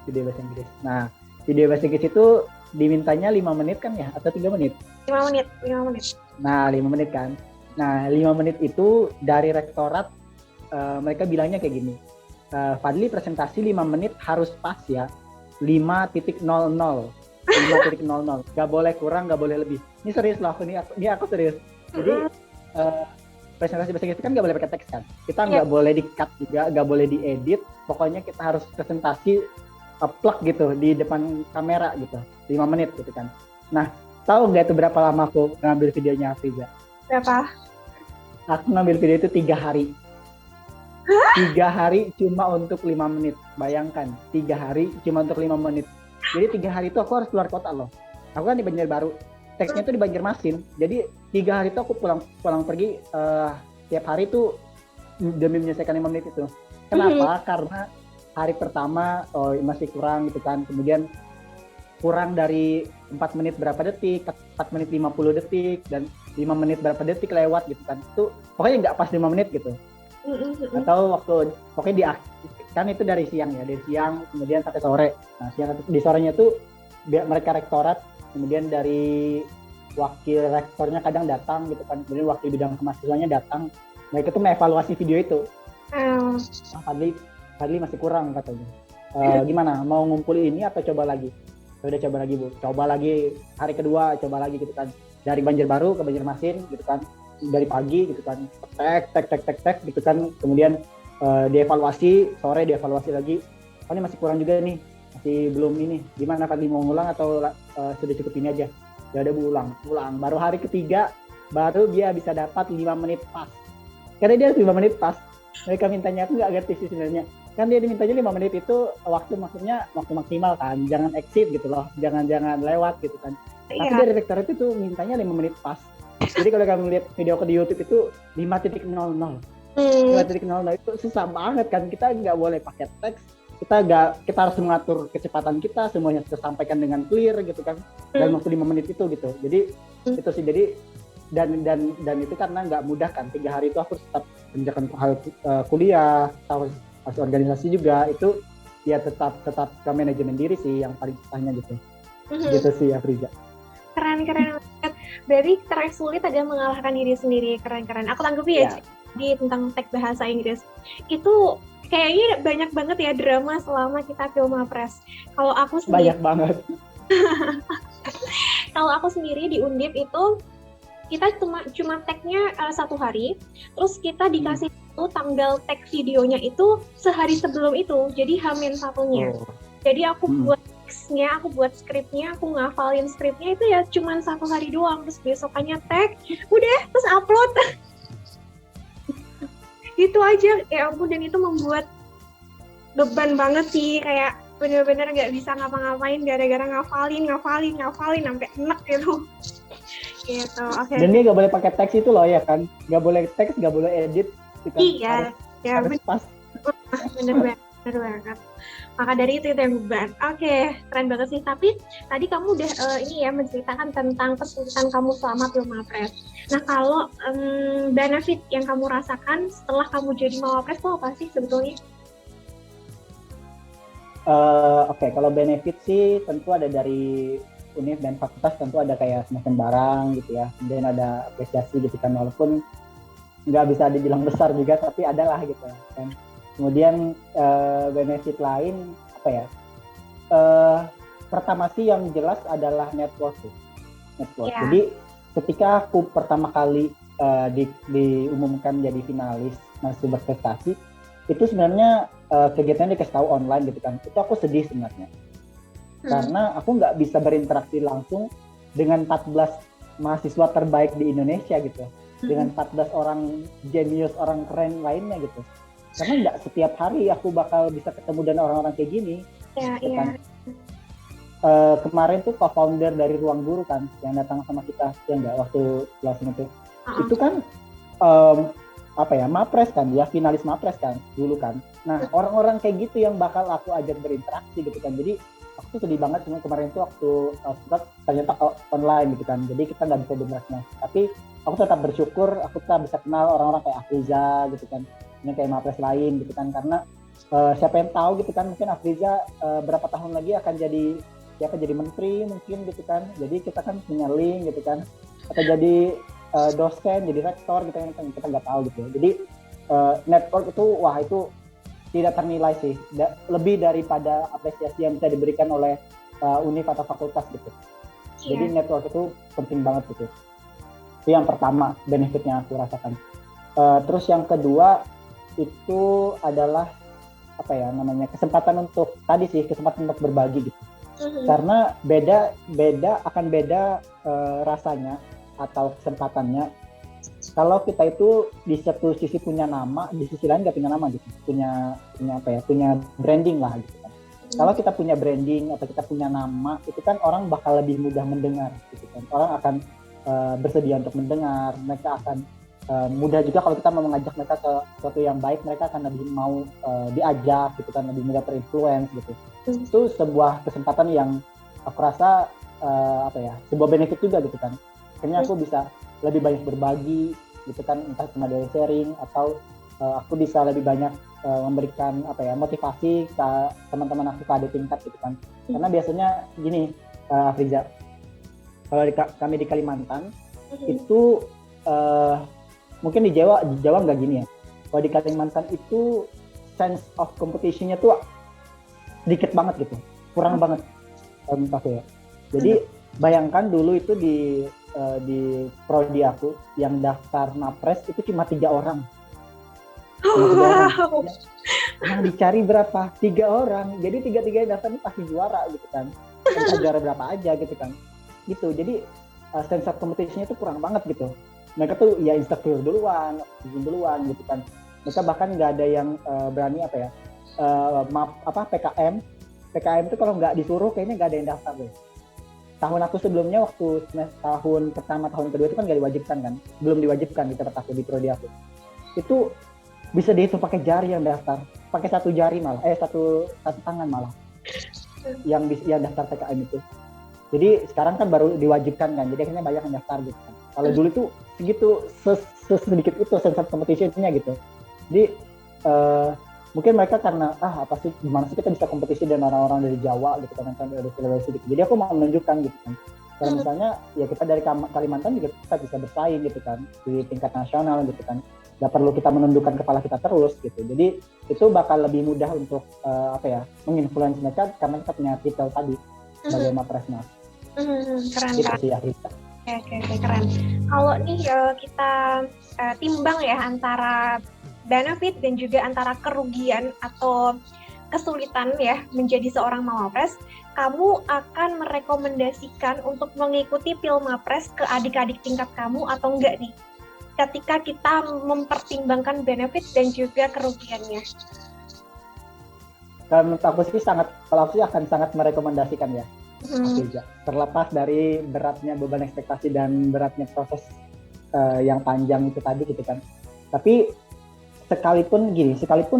video bahasa Inggris. Nah, video bahasa Inggris itu dimintanya 5 menit kan ya, atau 3 menit? 5 menit, 5 menit. Nah, 5 menit kan. Nah, 5 menit itu dari rektorat, mereka bilangnya kayak gini, Fadli presentasi 5 menit harus pas ya, 5.00. 5.00, nggak boleh kurang, nggak boleh lebih. Ini serius loh, ini aku serius. Jadi presentasi bahasa Inggris kan nggak boleh pakai teks kan, kita nggak boleh di-cut juga, nggak boleh diedit, pokoknya kita harus presentasi plug gitu di depan kamera gitu, 5 menit gitu kan. Nah, tahu nggak itu berapa lama aku ngambil videonya, Friza? Berapa? Aku ngambil video itu 3 hari. 3 hari cuma untuk 5 menit. Bayangkan, 3 hari cuma untuk 5 menit. Jadi 3 hari itu aku harus keluar kota loh. Aku kan di Banjarbaru. Teksnya itu di Banjarmasin. Jadi 3 hari itu aku pulang pergi tiap hari itu demi menyelesaikan 5 menit itu. Kenapa? Karena hari pertama masih kurang gitu kan. Kemudian kurang dari 4 menit berapa detik, 4 menit 50 detik, dan 5 menit berapa detik lewat gitu kan. Itu pokoknya nggak pas 5 menit gitu. Atau pokoknya kan itu dari siang ya, dari siang kemudian sampai sore. Nah, di sorenya tuh mereka rektorat, kemudian dari wakil rektornya kadang datang gitu kan, kemudian wakil bidang kemahasiswanya datang, mereka tuh mengevaluasi video itu. Fadli masih kurang katanya. Gimana, mau ngumpul ini atau coba lagi? Udah coba lagi Bu, coba lagi hari kedua, coba lagi gitu kan, dari Banjarbaru ke Banjarmasin gitu kan, dari pagi gitu kan, tek gitu kan, kemudian dievaluasi, sore dievaluasi lagi, ini masih kurang juga nih, masih belum ini, gimana Fadli mau ngulang atau sudah cukup ini aja? Ya udah Bu, ulang, baru hari ketiga baru dia bisa dapat 5 menit pas, karena dia 5 menit pas. Mereka mintanya, aku nggak ngerti sih sebenarnya, kan dia dimintanya 5 menit itu waktu, maksudnya waktu maksimal kan, jangan exceed gitu loh, jangan lewat gitu kan. Tapi dari rektor itu tuh mintanya 5 menit pas. Jadi kalau kamu lihat video di YouTube itu 5.00. 5.00 itu susah banget kan, kita nggak boleh pakai teks, kita harus mengatur kecepatan kita, semuanya tersampaikan dengan clear gitu kan, dalam waktu 5 menit itu gitu. Jadi itu sih, jadi dan itu karena nggak mudah kan, 3 hari itu aku tetap mengerjakan hal kuliah, harus organisasi juga, itu ya tetap ke manajemen diri sih yang paling susahnya gitu. Gitu sih ya, Friza. Keren banget. Berarti tersulit adalah mengalahkan diri sendiri. Keren. Aku tanggapi ya di tentang teks bahasa Inggris. Itu kayaknya banyak banget ya drama selama kita Filmapres. Kalau aku sendiri banyak banget. Kalau aku sendiri di Undip itu kita cuma tagnya 1 hari, terus kita dikasih tanggal tag videonya itu sehari sebelum itu, jadi H-1-nya. Jadi aku buat teksnya, aku buat skripnya, aku ngafalin skripnya itu ya cuma 1 hari doang, terus besokannya tag, udah, terus upload. Gitu aja, ya ampun, dan itu membuat beban banget sih, kayak bener-bener nggak bisa ngapa-ngapain gara-gara ngafalin sampai enak gitu. Gitu, oke. Dan dia nggak boleh pakai teks itu loh ya kan, nggak boleh teks, nggak boleh edit. Iya, harus pas. Bener banget. Maka dari itu yang beban. Oke, keren banget sih. Tapi tadi kamu udah menceritakan tentang kesulitan kamu selama Filmapres. Nah, kalau benefit yang kamu rasakan setelah kamu jadi Mawapres itu apa sih sebetulnya? Oke, kalau benefit sih tentu ada dari univ dan fakultas, tentu ada kayak semacam barang gitu ya, kemudian ada apresiasi gitu kan, walaupun nggak bisa dibilang besar juga, tapi ada lah gitu kan. Kemudian benefit lain apa ya, pertama sih yang jelas adalah network. Jadi ketika aku pertama kali diumumkan jadi finalis masih berprestasi, itu sebenarnya kegiatannya dikasih tahu online gitu kan, itu aku sedih sebenarnya. Karena aku nggak bisa berinteraksi langsung dengan 14 mahasiswa terbaik di Indonesia gitu, dengan 14 orang jenius, orang keren lainnya gitu. Karena nggak setiap hari aku bakal bisa ketemu dengan orang-orang kayak gini. Gitu kan. Kemarin tuh co-founder dari Ruang Guru kan, yang datang sama kita, yang nggak waktu closing itu. Itu kan Mapres kan, dia finalis Mapres kan dulu kan. Nah, orang-orang kayak gitu yang bakal aku ajak berinteraksi gitu kan. Jadi aku tuh sedih banget cuma kemarin tuh waktu kita ternyata online gitu kan, jadi kita nggak bisa berinteraksi. Tapi aku tetap bersyukur aku tetap bisa kenal orang-orang kayak Afriza gitu kan, ini kayak Mapres lain gitu kan, karena siapa yang tahu gitu kan, mungkin Afriza berapa tahun lagi akan jadi siapa, jadi menteri mungkin gitu kan, jadi kita kan punya link gitu kan, atau jadi dosen, jadi rektor gitu kan, kita nggak tahu gitu. Jadi network itu wah itu tidak ternilai sih, lebih daripada apresiasi yang bisa diberikan oleh univ atau fakultas gitu. Jadi network itu penting banget gitu. Itu yang pertama benefitnya aku rasakan. Terus yang kedua itu adalah apa ya namanya, kesempatan untuk tadi sih, kesempatan untuk berbagi gitu. Karena beda akan beda rasanya atau kesempatannya kalau kita itu di satu sisi punya nama, di sisi lain nggak punya nama gitu, punya apa ya, punya branding lah gitu kan. Kalau kita punya branding atau kita punya nama, itu kan orang bakal lebih mudah mendengar gitu kan. Orang akan bersedia untuk mendengar, mereka akan mudah juga kalau kita mau mengajak mereka ke sesuatu yang baik, mereka akan lebih mau diajak gitu kan, lebih mudah terinfluence gitu. Itu sebuah kesempatan yang aku rasa apa ya, sebuah benefit juga gitu kan. Akhirnya aku bisa lebih banyak berbagi gitu kan, entah cuma dari sharing atau aku bisa lebih banyak memberikan apa ya, motivasi ke teman-teman aku ke adik tingkat gitu kan. Karena biasanya gini Afriza, kalau kami di Kalimantan itu mungkin di Jawa nggak gini ya. Kalau di Kalimantan itu sense of competition-nya tuh sedikit banget gitu, kurang banget menurut aku ya. Jadi bayangkan dulu itu di prodi aku yang daftar Mapres itu cuma 3 orang. Wow. Yang dicari berapa? 3 orang. Jadi 3-3 daftar ini pasti juara gitu kan. Entah juara berapa aja gitu kan. Gitu. Jadi sense of competition-nya itu kurang banget gitu. Mereka tuh ya insecure duluan, izin duluan gitu kan. Mereka bahkan nggak ada yang berani apa ya, PKM. PKM itu kalau nggak disuruh kayaknya nggak ada yang daftar deh. Tahun aku sebelumnya waktu tahun pertama, tahun kedua itu kan nggak diwajibkan kan, belum diwajibkan di tempat aku, di prodi aku. Itu bisa dihitung pakai jari yang daftar, pakai satu jari malah, satu tangan malah, yang daftar PKM itu. Jadi sekarang kan baru diwajibkan kan, jadi akhirnya banyak yang daftar gitu kan. Kalau dulu tuh segitu, sedikit itu sense of competition-nya gitu. Jadi mungkin mereka karena apa sih, gimana sih kita bisa kompetisi dengan orang-orang dari Jawa gitu kan, dari Sulawesi gitu. Jadi aku mau menunjukkan gitu kan, kalau misalnya ya kita dari Kalimantan juga kita bisa bersaing gitu kan di tingkat nasional gitu kan, nggak perlu kita menundukkan kepala kita terus gitu. Jadi itu bakal lebih mudah untuk apa ya, menginfluence mereka karena kita punya titel tadi sebagai Mapresnas. Keren Gitu kan? sih Afriza. Oke, keren. Kalau nih kita timbang ya antara benefit dan juga antara kerugian atau kesulitan ya menjadi seorang Mapres, kamu akan merekomendasikan untuk mengikuti Pilmapres ke adik-adik tingkat kamu atau enggak nih? Ketika kita mempertimbangkan benefit dan juga kerugiannya. Kalau menurut aku sih akan sangat merekomendasikan ya. Terlepas dari beratnya beban ekspektasi dan beratnya proses yang panjang itu tadi gitu kan. Tapi sekalipun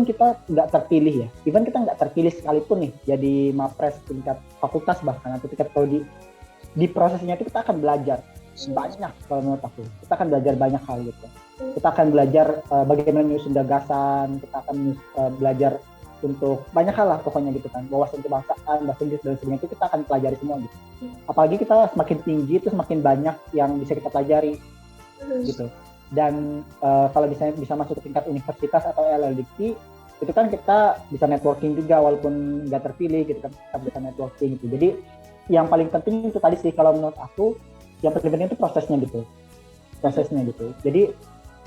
kita nggak terpilih ya, even kita nggak terpilih sekalipun nih jadi Mapres tingkat fakultas bahkan atau tingkat prodi, di prosesnya itu kita akan belajar banyak. Kalau menurut aku kita akan belajar banyak hal gitu. Kita akan belajar bagaimana menyusun gagasan, kita akan belajar untuk banyak hal lah pokoknya gitu kan, wawasan kebangsaan, bahasa Inggris dan sebagainya itu kita akan pelajari semua gitu. Apalagi kita semakin tinggi itu semakin banyak yang bisa kita pelajari gitu. Dan kalau bisa masuk ke tingkat universitas atau LLDP itu kan kita bisa networking juga walaupun nggak terpilih gitu kan, kita bisa networking gitu. Jadi yang paling penting itu tadi sih kalau menurut aku, yang paling penting itu prosesnya gitu. Jadi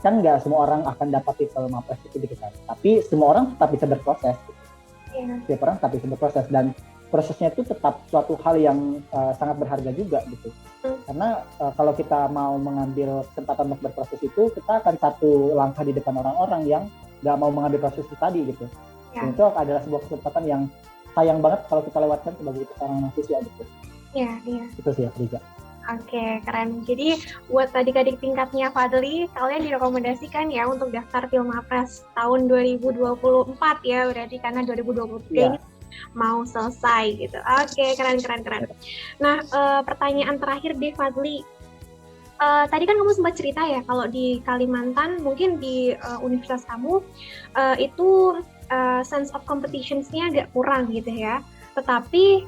kan nggak semua orang akan dapat titel Mapres itu gitu kan, tapi semua orang tetap bisa berproses gitu. Setiap orang tetap bisa berproses dan prosesnya itu tetap suatu hal yang sangat berharga juga gitu. Karena kalau kita mau mengambil kesempatan untuk berproses itu, kita akan satu langkah di depan orang-orang yang nggak mau mengambil proses itu tadi gitu. Dan itu adalah sebuah kesempatan yang sayang banget kalau kita lewatkan sebagai seorang mahasiswa gitu. Iya. Itu sih ya, Riza. Oke, keren. Jadi buat adik-adik tingkatnya Fadli, kalian direkomendasikan ya untuk daftar Pilmapres tahun 2024 ya, berarti karena 2023 ini mau selesai gitu. Oke, keren keren keren. Nah, pertanyaan terakhir deh Fadli. Tadi kan kamu sempat cerita ya kalau di Kalimantan mungkin di universitas kamu itu sense of competition-nya agak kurang gitu ya. Tetapi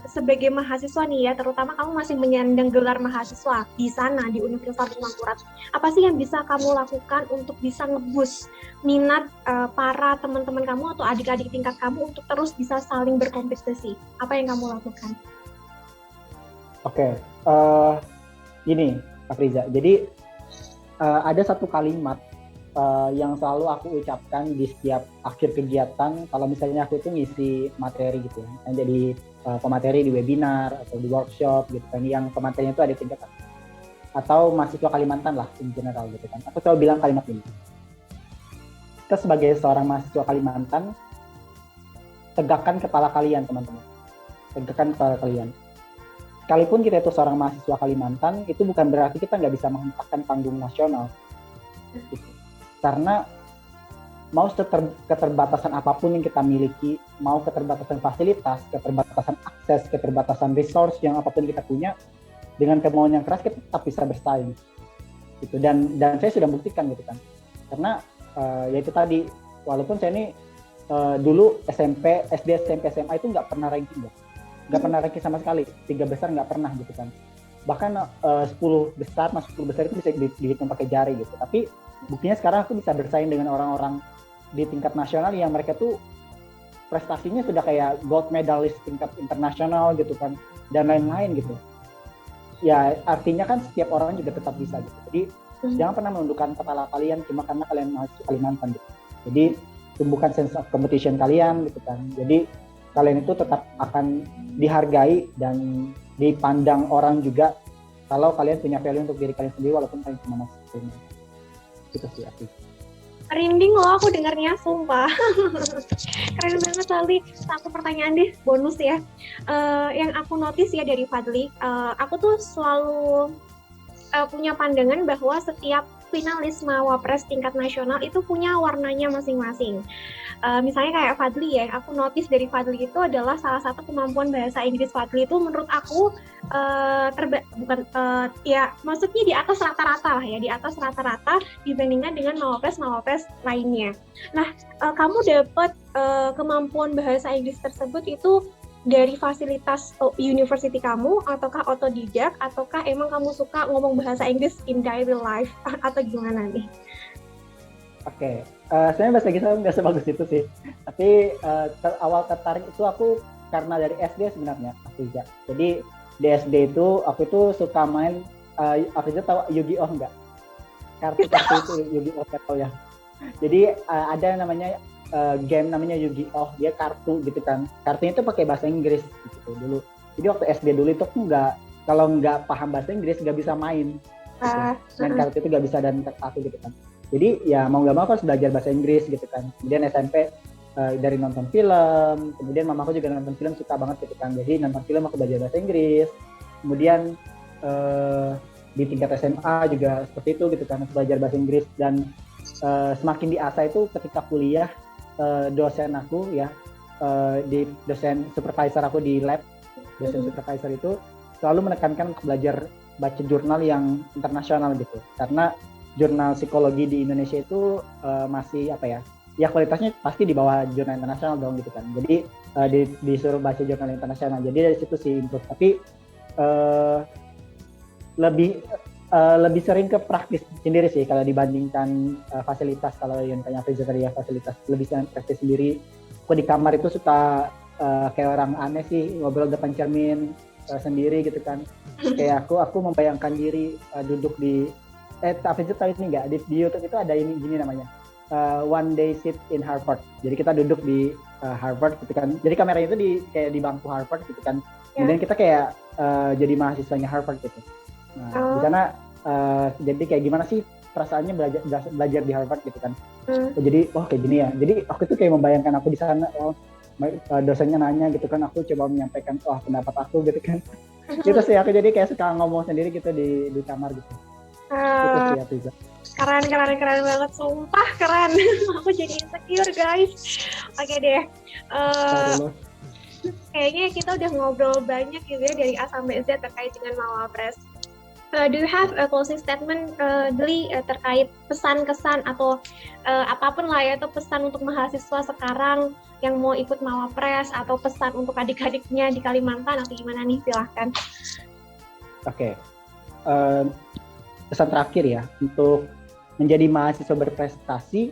sebagai mahasiswa nih ya, terutama kamu masih menyandang gelar mahasiswa di sana di Universitas Mangkurat. Apa sih yang bisa kamu lakukan untuk bisa nge-boost minat para teman-teman kamu atau adik-adik tingkat kamu untuk terus bisa saling berkompetisi? Apa yang kamu lakukan? Oke, gini, Kak Friza. Jadi ada satu kalimat yang selalu aku ucapkan di setiap akhir kegiatan. Kalau misalnya aku itu ngisi materi gitu ya, yang jadi pemateri di webinar atau di workshop gitu kan, yang pematerinya itu ada tingkat atau mahasiswa Kalimantan lah in general gitu kan. Aku selalu bilang kalimat ini. Kita sebagai seorang mahasiswa Kalimantan, tegakkan kepala kalian teman-teman. Tegakkan kepala kalian. Sekalipun kita itu seorang mahasiswa Kalimantan, itu bukan berarti kita nggak bisa menghentakkan panggung nasional. Gitu. Karena mau keterbatasan apapun yang kita miliki, mau keterbatasan fasilitas, keterbatasan akses, keterbatasan resource yang apapun kita punya, dengan kemauan yang keras kita tetap bisa bersaing. Gitu. Dan saya sudah buktikan gitu kan. Karena ya itu tadi, walaupun saya ini dulu SMP, SD, SMP, SMA itu nggak pernah ranking. Nggak pernah ranking sama sekali, 3 besar nggak pernah gitu kan. Bahkan 10 besar, masuk 10 besar itu bisa dihitung pakai jari gitu. Tapi buktinya sekarang aku bisa bersaing dengan orang-orang di tingkat nasional yang mereka tuh prestasinya sudah kayak gold medalist tingkat internasional gitu kan, dan lain-lain gitu. Ya artinya kan setiap orang juga tetap bisa gitu. Jadi jangan pernah menundukkan kepala kalian cuma karena kalian masuk Kalimantan gitu. Jadi tumbuhkan sense of competition kalian gitu kan. Jadi kalian itu tetap akan dihargai dan dipandang orang juga kalau kalian punya value untuk diri kalian sendiri walaupun kalian cuma masuk ini. Itu sih aku. Rinding loh aku dengarnya, sumpah. Keren banget Fadli. Satu pertanyaan deh, bonus ya. Yang aku notice ya dari Fadli, aku tuh selalu punya pandangan bahwa setiap finalis Mawapres tingkat nasional itu punya warnanya masing-masing. Misalnya kayak Fadli ya, aku notice dari Fadli itu adalah salah satu kemampuan bahasa Inggris Fadli itu menurut aku ya maksudnya di atas rata-rata lah ya, di atas rata-rata dibandingkan dengan Mawapres lainnya. Nah, kamu dapat kemampuan bahasa Inggris tersebut itu dari fasilitas university kamu, ataukah otodidak, ataukah emang kamu suka ngomong bahasa Inggris in daily life, atau gimana nih? Oke, sebenarnya bahasa Inggris aku nggak sebagus itu sih. Tapi awal tertarik itu aku karena dari SD sebenarnya, Afriza. Jadi di SD itu aku itu suka main, Afriza tahu Yu-Gi-Oh nggak? Kartu-kartu itu Yu-Gi-Oh tahu ya. Jadi ada namanya game namanya Yu-Gi-Oh, dia kartu gitu kan. Kartunya itu pakai bahasa Inggris gitu dulu. Jadi waktu SD dulu itu aku kalau nggak paham bahasa Inggris nggak bisa main. Gitu. Main kartu itu nggak bisa dan kartu gitu kan. Jadi ya mau nggak mau aku harus belajar bahasa Inggris gitu kan. Kemudian SMP dari nonton film, kemudian mamaku juga nonton film suka banget gitu kan. Jadi nonton film aku belajar bahasa Inggris. Kemudian di tingkat SMA juga seperti itu gitu kan, belajar bahasa Inggris. Dan semakin diasah itu ketika kuliah, dosen aku ya, di dosen supervisor aku di lab, dosen supervisor itu selalu menekankan untuk belajar baca jurnal yang internasional gitu, karena jurnal psikologi di Indonesia itu masih apa ya kualitasnya pasti di bawah jurnal internasional dong gitu kan. Jadi disuruh baca jurnal internasional, jadi dari situ sih improve. Tapi lebih sering ke praktis sendiri sih kalau dibandingkan fasilitas. Kalau yang tanya Friza tadi ya, fasilitas lebih sering praktis sendiri. Aku di kamar itu suka kayak orang aneh sih, ngobrol depan cermin sendiri gitu kan. Kayak aku membayangkan diri duduk di Friza tahu ini nggak, di YouTube itu ada ini gini namanya, one day sit in Harvard. Jadi kita duduk di Harvard gitu kan. Jadi kameranya itu kayak di bangku Harvard gitu kan. Kemudian kita kayak jadi mahasiswanya Harvard gitu. Nah, di sana jadi kayak gimana sih perasaannya belajar di Harvard gitu kan. Jadi kayak gini ya. Jadi aku tuh kayak membayangkan aku di sana, dosennya nanya gitu kan, aku coba menyampaikan pendapat aku gitu kan. Gitu sih, aku jadi kayak suka ngomong sendiri gitu di kamar gitu. Gitu sih ya, Tiza. Keren banget, sumpah keren. Aku jadi insecure guys. Oke deh. Eh, Sorry loh. Kayaknya kita udah ngobrol banyak gitu ya dari A sampai Z terkait dengan Mawapres. Do you have a closing statement, Deli, terkait pesan kesan atau apapun lah ya, atau pesan untuk mahasiswa sekarang yang mau ikut Mawapres atau pesan untuk adik-adiknya di Kalimantan atau gimana nih, silahkan. Oke. Pesan terakhir ya, untuk menjadi mahasiswa berprestasi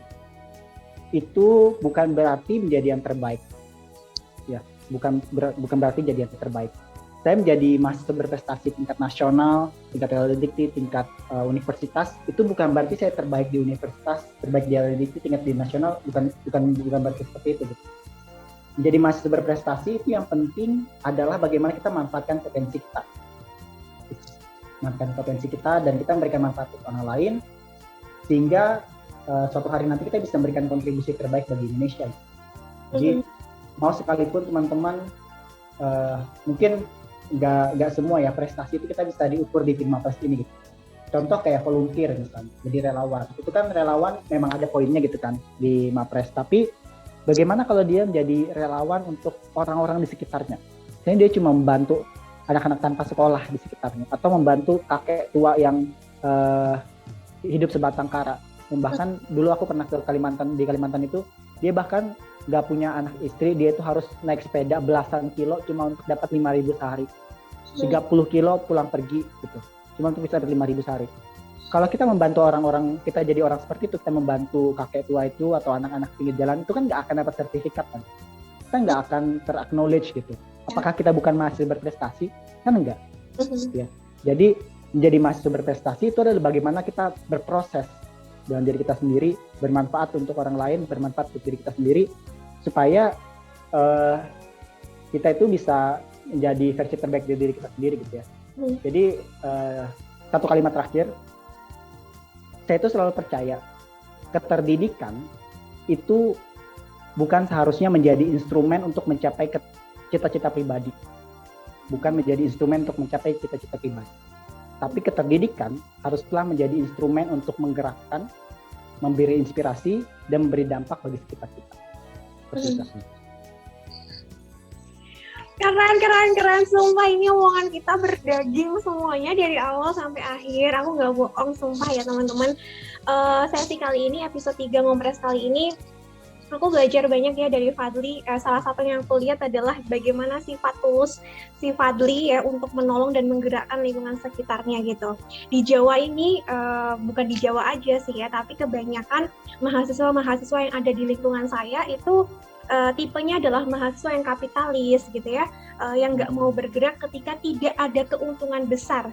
itu bukan berarti menjadi yang terbaik. Ya, bukan berarti jadi yang terbaik. Saya menjadi mahasiswa berprestasi tingkat nasional, tingkat LDDikti, tingkat universitas, itu bukan berarti saya terbaik di universitas, terbaik di LDDikti, tingkat di nasional, bukan berarti seperti itu. Gitu. Menjadi mahasiswa berprestasi itu yang penting adalah bagaimana kita manfaatkan potensi kita. Manfaatkan potensi kita dan kita memberikan manfaat untuk orang lain, sehingga suatu hari nanti kita bisa memberikan kontribusi terbaik bagi Indonesia. Jadi mau sekalipun teman-teman mungkin nggak semua ya prestasi itu kita bisa diukur di tim Mapres ini gitu. Contoh kayak volunteer misalnya, jadi relawan. Itu kan relawan memang ada poinnya gitu kan di Mapres. Tapi bagaimana kalau dia menjadi relawan untuk orang-orang di sekitarnya? Jadi dia cuma membantu anak-anak tanpa sekolah di sekitarnya, atau membantu kakek tua yang hidup sebatang kara. Bahkan dulu aku pernah ke Kalimantan, di Kalimantan itu dia bahkan nggak punya anak istri, dia itu harus naik sepeda belasan kilo cuma untuk dapat 5.000 sehari, 30 kilo pulang pergi gitu, cuma untuk bisa dapat 5.000 sehari. Kalau kita membantu orang-orang, kita jadi orang seperti itu, kita membantu kakek tua itu atau anak-anak pinggir jalan, itu kan nggak akan dapat sertifikat kan, kita nggak akan ter-acknowledge gitu. Apakah kita bukan mahasiswa berprestasi? Kan enggak. Ya. Jadi menjadi mahasiswa berprestasi itu adalah bagaimana kita berproses dengan diri kita sendiri, bermanfaat untuk orang lain, bermanfaat untuk diri kita sendiri, supaya kita itu bisa menjadi versi terbaik dari diri kita sendiri gitu ya. Jadi satu kalimat terakhir, saya itu selalu percaya keterdidikan itu bukan seharusnya menjadi instrumen untuk mencapai cita-cita pribadi, bukan menjadi instrumen untuk mencapai cita-cita pribadi. Tapi keterdidikan haruslah menjadi instrumen untuk menggerakkan, memberi inspirasi, dan memberi dampak bagi sekitar kita. Keren, sumpah ini omongan kita berdaging semuanya dari awal sampai akhir. Aku nggak bohong, sumpah ya teman-teman. Sesi kali ini, episode 3 Ngompres kali ini, aku belajar banyak ya dari Fadli. Salah satu yang aku lihat adalah bagaimana sifat tulus si Fadli ya untuk menolong dan menggerakkan lingkungan sekitarnya gitu. Di Jawa ini, bukan di Jawa aja sih ya, tapi kebanyakan mahasiswa-mahasiswa yang ada di lingkungan saya itu tipenya adalah mahasiswa yang kapitalis gitu ya, yang nggak mau bergerak ketika tidak ada keuntungan besar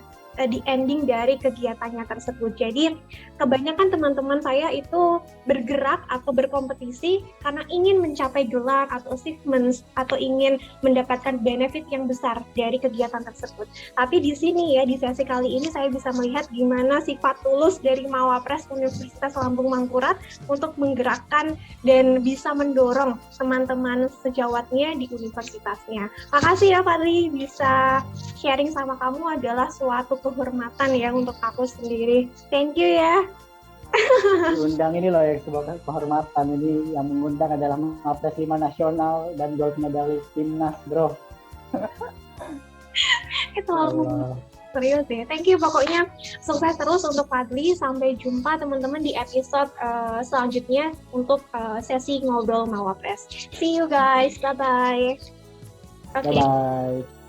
di ending dari kegiatannya tersebut. Jadi kebanyakan teman-teman saya itu bergerak atau berkompetisi karena ingin mencapai gelar atau achievements atau ingin mendapatkan benefit yang besar dari kegiatan tersebut. Tapi di sini ya, di sesi kali ini saya bisa melihat gimana sifat tulus dari Mawapres Universitas Lambung Mangkurat untuk menggerakkan dan bisa mendorong teman-teman sejawatnya di universitasnya. Makasih ya Fadli, bisa sharing sama kamu adalah suatu kehormatan ya untuk aku sendiri. Thank you ya. Diundang ini loh yang sebuah kehormatan, ini yang mengundang adalah Mapres 5 nasional dan gold medali timnas bro. Itu serius deh. Thank you, pokoknya sukses terus untuk Fadli. Sampai jumpa teman-teman di episode selanjutnya untuk sesi ngobrol Mawapres. See you guys, bye-bye. Bye-bye.